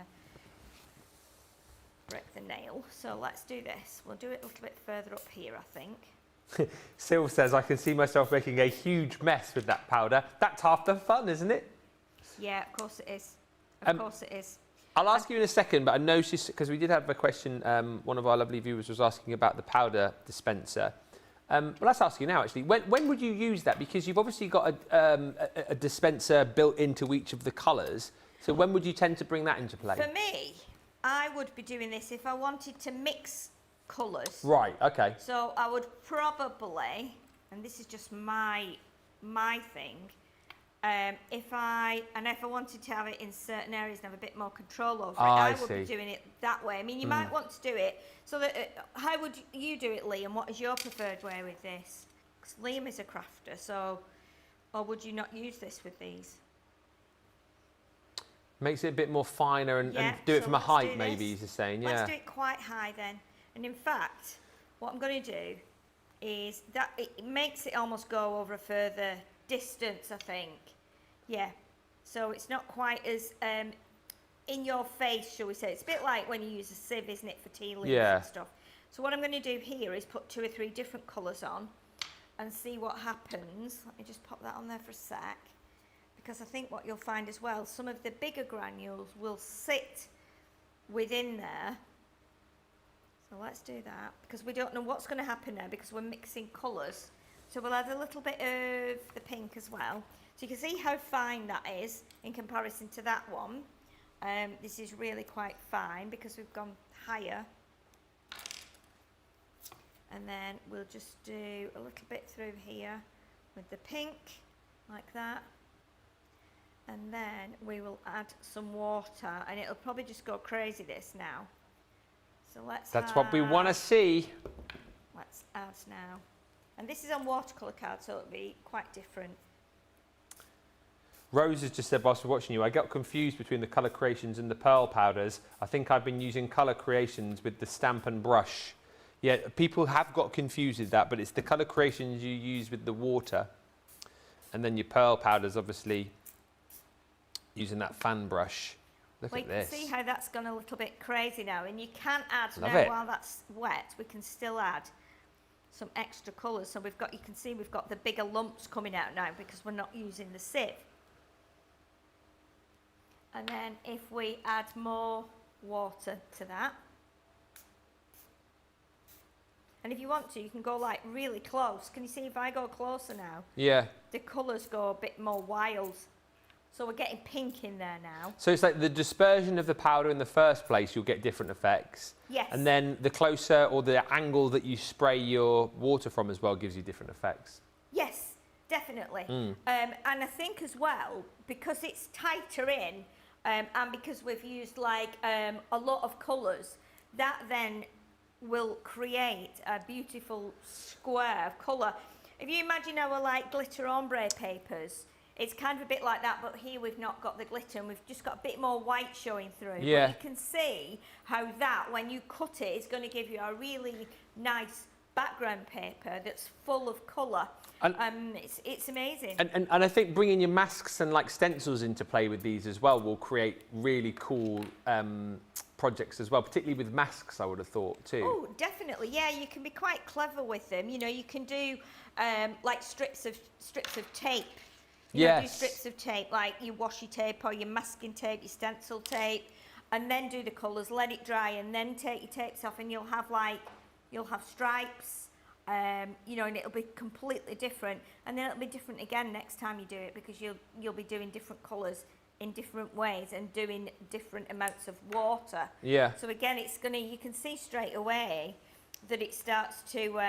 break the nail. So let's do this. We'll do it a little bit further up here, I think. Sil says, I can see myself making a huge mess with that powder. That's half the fun, isn't it? Yeah, of course it is. Of course it is. I'll ask you in a second, but I noticed, because we did have a question, one of our lovely viewers was asking about the powder dispenser. Well, let's ask you now, actually. When would you use that? Because you've obviously got a dispenser built into each of the colours. So when would you tend to bring that into play? For me, I would be doing this if I wanted to mix colours. Right, okay. So I would probably, and this is just my thing, if I wanted to have it in certain areas and have a bit more control over it, I would be doing it that way. I mean, you might want to do it so that. How would you do it, Liam? What is your preferred way with this? Because Liam is a crafter, so, or would you not use this with these? Makes it a bit more finer and do it so from a let's height, do maybe, this. he's saying. Yeah. Let's do it quite high then. And in fact, what I'm going to do is that it makes it almost go over a further distance, I think. Yeah. So it's not quite as in your face, shall we say. It's a bit like when you use a sieve, isn't it, for tea leaves and stuff. So what I'm going to do here is put 2 or 3 different colours on and see what happens. Let me just pop that on there for a sec. Because I think what you'll find as well, some of the bigger granules will sit within there. So let's do that, because we don't know what's going to happen there because we're mixing colours. So we'll add a little bit of the pink as well. So you can see how fine that is in comparison to that one. This is really quite fine because we've gone higher. And then we'll just do a little bit through here with the pink, like that. And then we will add some water, and it'll probably just go crazy this now. So That's what we want to see. Let's add now. And this is on watercolour card, so it'll be quite different. Rose has just said, whilst we're watching you, I got confused between the Colour Creations and the Pearl powders. I think I've been using Colour Creations with the stamp and brush. Yeah, people have got confused with that, but it's the Colour Creations you use with the water. And then your Pearl powders, obviously, using that fan brush. Look at this. You can see how that's gone a little bit crazy now, and you can add Love now it. while that's wet. We can still add some extra colours. So we've got, you can see we've got the bigger lumps coming out now because we're not using the sieve. And then if we add more water to that, and if you want to, you can go like really close. Can you see if I go closer now? Yeah. The colours go a bit more wild. So we're getting pink in there now. So it's like the dispersion of the powder in the first place, you'll get different effects. Yes. And then the closer or the angle that you spray your water from as well gives you different effects. Yes, definitely. And I think as well, because it's tighter in, and because we've used like a lot of colours, that then will create a beautiful square of colour. If you imagine our like glitter ombre papers, it's kind of a bit like that, but here we've not got the glitter and we've just got a bit more white showing through. Yeah. But you can see how that, when you cut it, is going to give you a really nice background paper that's full of colour. It's amazing. And I think bringing your masks and like stencils into play with these as well will create really cool projects as well, particularly with masks, I would have thought too. Oh, definitely. Yeah, you can be quite clever with them. You know, you can do like strips of tape. You know, do strips of tape, like your washi tape or your masking tape, your stencil tape, and then do the colours, let it dry, and then take your tapes off, and you'll have stripes, you know, and it'll be completely different, and then it'll be different again next time you do it, because you'll be doing different colours in different ways and doing different amounts of water. Yeah. So again, you can see straight away that it starts to.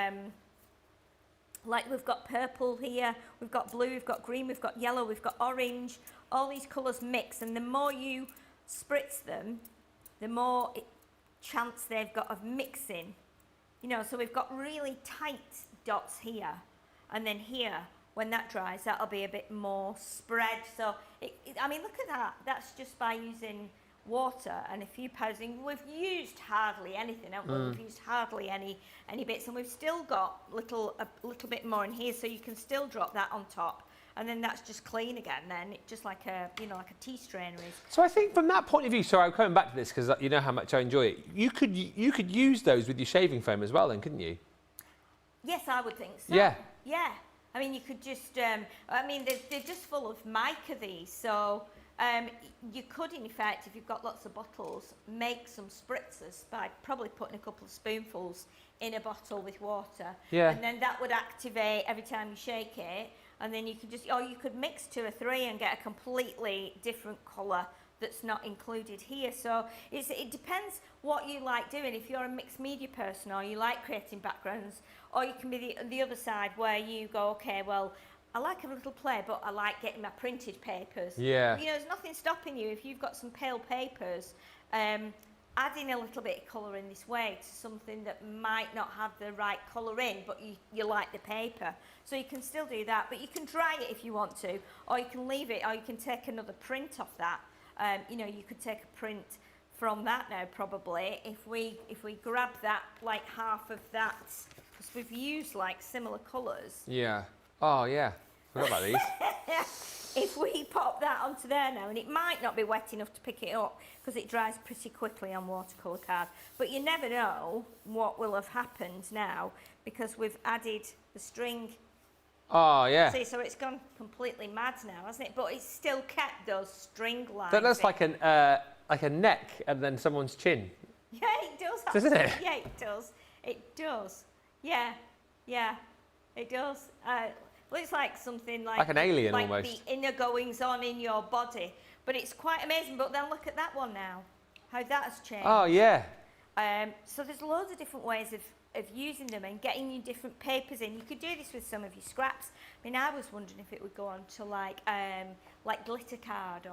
Like we've got purple here, we've got blue, we've got green, we've got yellow, we've got orange, all these colours mix, and the more you spritz them, the more chance they've got of mixing. You know, so we've got really tight dots here, and then here, when that dries, that'll be a bit more spread. So, I mean, look at that. That's just by using water and a few powders. We've used hardly anything, haven't we? We've used hardly any bits, and we've still got a little bit more in here, so you can still drop that on top, and then that's just clean again. Then it just like a tea strainer is. So I think from that point of view, so I'm coming back to this because you know how much I enjoy it. You could use those with your shaving foam as well, then, couldn't you? Yes, I would think so. Yeah. Yeah. I mean, you could just. I mean, they're just full of mica, these, so. You could, in effect, if you've got lots of bottles, make some spritzers by probably putting a couple of spoonfuls in a bottle with water. Yeah. And then that would activate every time you shake it. And then you could just, or you could mix 2 or 3 and get a completely different colour that's not included here. So it depends what you like doing. If you're a mixed media person or you like creating backgrounds, or you can be the other side where you go, okay, well, I like a little play, but I like getting my printed papers. Yeah. You know, there's nothing stopping you if you've got some pale papers, adding a little bit of colour in this way to something that might not have the right colour in, but you like the paper. So you can still do that, but you can dry it if you want to, or you can leave it, or you can take another print off that. You know, you could take a print from that now probably. If we grab that, like half of that, because we've used like similar colours. Yeah. Oh, yeah. Forgot about these. If we pop that onto there now, and it might not be wet enough to pick it up because it dries pretty quickly on watercolour card, but you never know what will have happened now because we've added the string. Oh, yeah. See, so it's gone completely mad now, hasn't it? But it's still kept those string lines. That looks like a neck and then someone's chin. Yeah, it does. Doesn't it? Yeah, it does. It does. Yeah, yeah, it does. Looks like something like an alien like almost. the inner goings on in your body. But it's quite amazing. But then look at that one now, how that has changed. Oh, yeah. So there's loads of different ways of using them and getting you different papers in. You could do this with some of your scraps. I mean, I was wondering if it would go on to like glitter card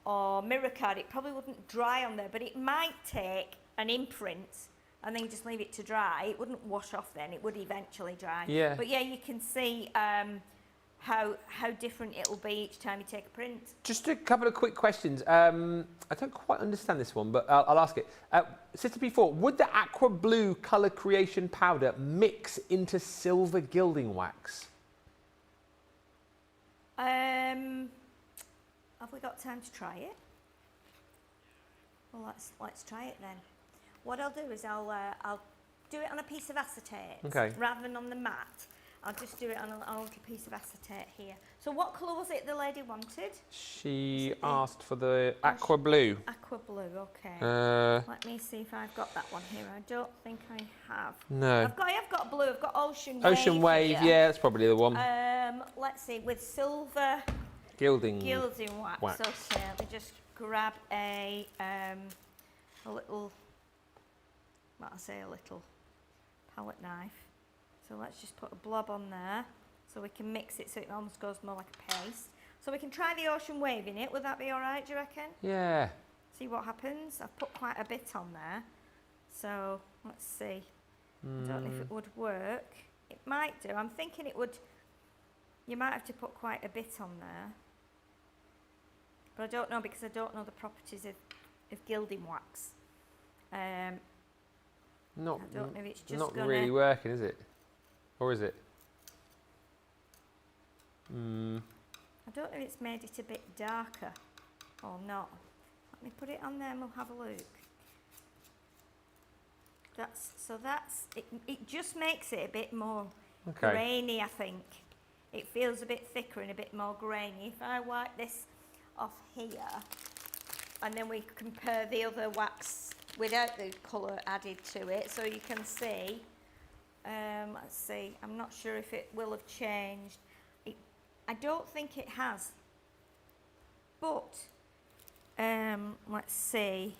or mirror card. It probably wouldn't dry on there, but it might take an imprint and then you just leave it to dry. It wouldn't wash off then, it would eventually dry. Yeah. But yeah, you can see how different it'll be each time you take a print. Just a couple of quick questions. I don't quite understand this one, but I'll ask it. Sister P4, would the aqua blue colour creation powder mix into silver gilding wax? Have we got time to try it? Well, let's try it then. What I'll do is I'll do it on a piece of acetate, okay, rather than on the mat. I'll just do it on a little piece of acetate here. So what colour was it the lady wanted? She asked for the aqua blue. Aqua blue, okay. Let me see if I've got that one here. I don't think I have. No. I have got blue. I've got ocean wave. Ocean wave, here. yeah, that's probably the one. Let's see, with silver gilding wax. Okay, let me just grab a little. Well, I say a little palette knife. So let's just put a blob on there. So we can mix it so it almost goes more like a paste. So we can try the ocean wave in it. Would that be all right, do you reckon? Yeah. See what happens. I've put quite a bit on there. So let's see. I don't know if it would work. It might do. I'm thinking it would. You might have to put quite a bit on there. But I don't know because I don't know the properties of gilding wax. I don't know if it's just not gonna... really working, is it? Or is it? I don't know if it's made it a bit darker or not. Let me put it on there and we'll have a look. It just makes it a bit more grainy, I think. It feels a bit thicker and a bit more grainy. If I wipe this off here and then we compare the other wax without the colour added to it, so you can see. Let's see, I'm not sure if it will have changed. I don't think it has, but let's see.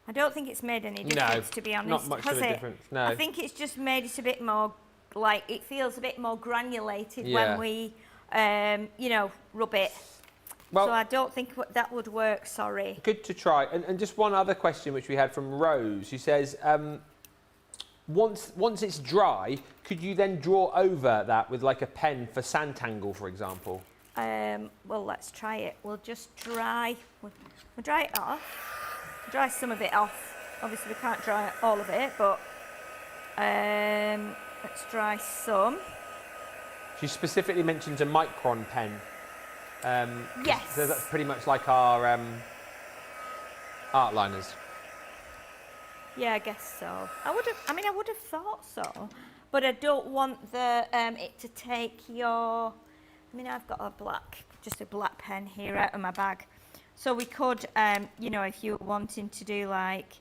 I don't think it's made any difference, to be honest. Not much of a difference, no. I think it's just made it a bit more, like, it feels a bit more granulated when we, you know, rub it. Well, so I don't think that would work, sorry. Good to try. And just one other question which we had from Rose, who says, once it's dry, could you then draw over that with like a pen for Sanntangle, for example? Well, let's try it. We'll just dry, we'll dry it off. Dry some of it off. Obviously we can't dry all of it, but let's dry some. She specifically mentions a micron pen. Yes. So that's pretty much like our art liners. Yeah, I guess so. I would have thought so, but I don't want the it to take your. I mean, I've got just a black pen here out of my bag, so we could, you know, if you were wanting to do like.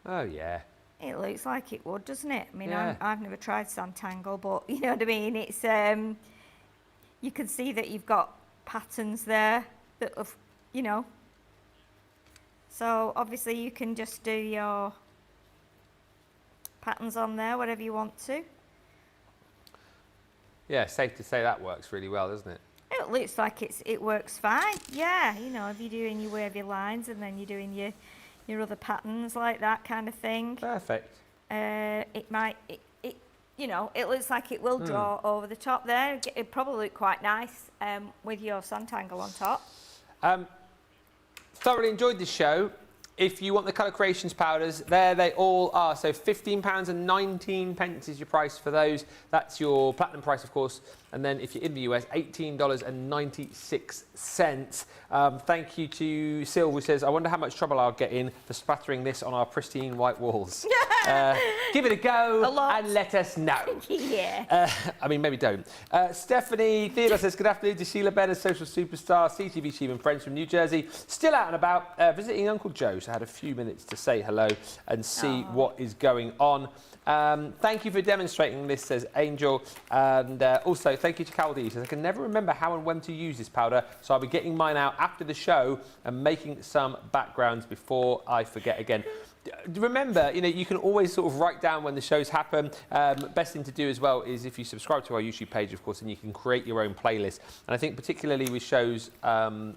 Oh yeah. It looks like it would, doesn't it? I mean, Yeah. I've never tried Sanntangle, but you know what I mean. It's you can see that you've got patterns there that have, you know. So obviously you can just do your patterns on there, whatever you want to. Yeah, safe to say that works really well, doesn't it? It looks like it works fine. Yeah, you know, if you're doing your wavy lines and then you're doing your other patterns like that kind of thing. Perfect. It might, you know, it looks like it will draw over the top there. It'd probably look quite nice with your Sanntangle on top. Thoroughly enjoyed this show. If you want the Colour Creations powders, there they all are. So £15.19 is your price for those. That's your platinum price, of course. And then if you're in the US, $18.96. Thank you to Sil, who says, I wonder how much trouble I'll get in for spattering this on our pristine white walls. Give it a go and let us know. Yeah. I mean, maybe don't. Stephanie Theodore says, good afternoon to Sheila Bennett, social superstar, CTV team and friends from New Jersey. Still out and about, visiting Uncle Joe. So I had a few minutes to say hello and see what is going on. Thank you for demonstrating this, says Angel. And also, thank you to Caldi. Says, I can never remember how and when to use this powder, so I'll be getting mine out after the show and making some backgrounds before I forget again. Remember, you know, you can always sort of write down when the shows happen. Best thing to do as well is if you subscribe to our YouTube page, of course, and you can create your own playlist. And I think particularly with shows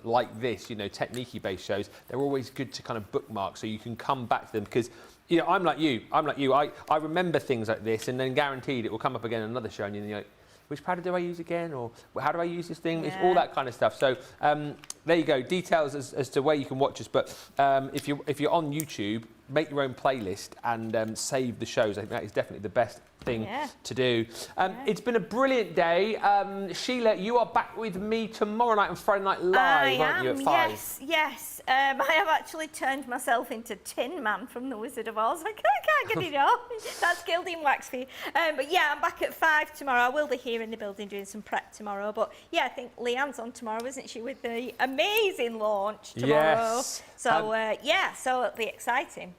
like this, you know, technique-based shows, they're always good to kind of bookmark so you can come back to them because, you know, I'm like you. I remember things like this and then guaranteed it will come up again in another show and you're like, which powder do I use again? Or how do I use this thing? It's all that kind of stuff. So there you go, details as to where you can watch us. But if you're on YouTube, make your own playlist and save the shows. I think that is definitely the best thing to do. It's been a brilliant day. Sheila, you are back with me tomorrow night on Friday Night Live, aren't you, at 5? Yes. I have actually turned myself into Tin Man from The Wizard of Oz. I can't get it off. That's gilding wax for you. But yeah, I'm back at 5 tomorrow. I will be here in the building doing some prep tomorrow. But yeah, I think Leanne's on tomorrow, isn't she, with the amazing launch tomorrow. Yes. So yeah, so it'll be exciting.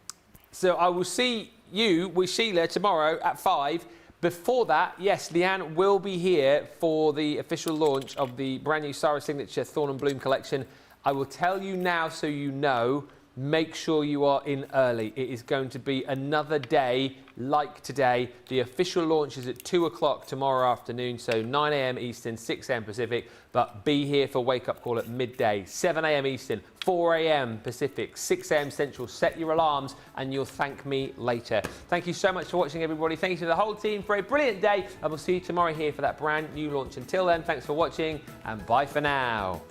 So I will see you with Sheila tomorrow at 5. Before that, yes, Leanne will be here for the official launch of the brand new Sarah Signature Thorn and Bloom collection. I will tell you now so you know, make sure you are in early. It is going to be another day like today. The official launch is at 2 o'clock tomorrow afternoon, so 9 a.m. Eastern, 6 a.m. Pacific, but be here for Wake Up Call at midday, 7 a.m. Eastern, 4 a.m. Pacific, 6 a.m. Central. Set your alarms and you'll thank me later. Thank you so much for watching, everybody. Thank you to the whole team for a brilliant day, and we'll see you tomorrow here for that brand new launch. Until then, thanks for watching and bye for now.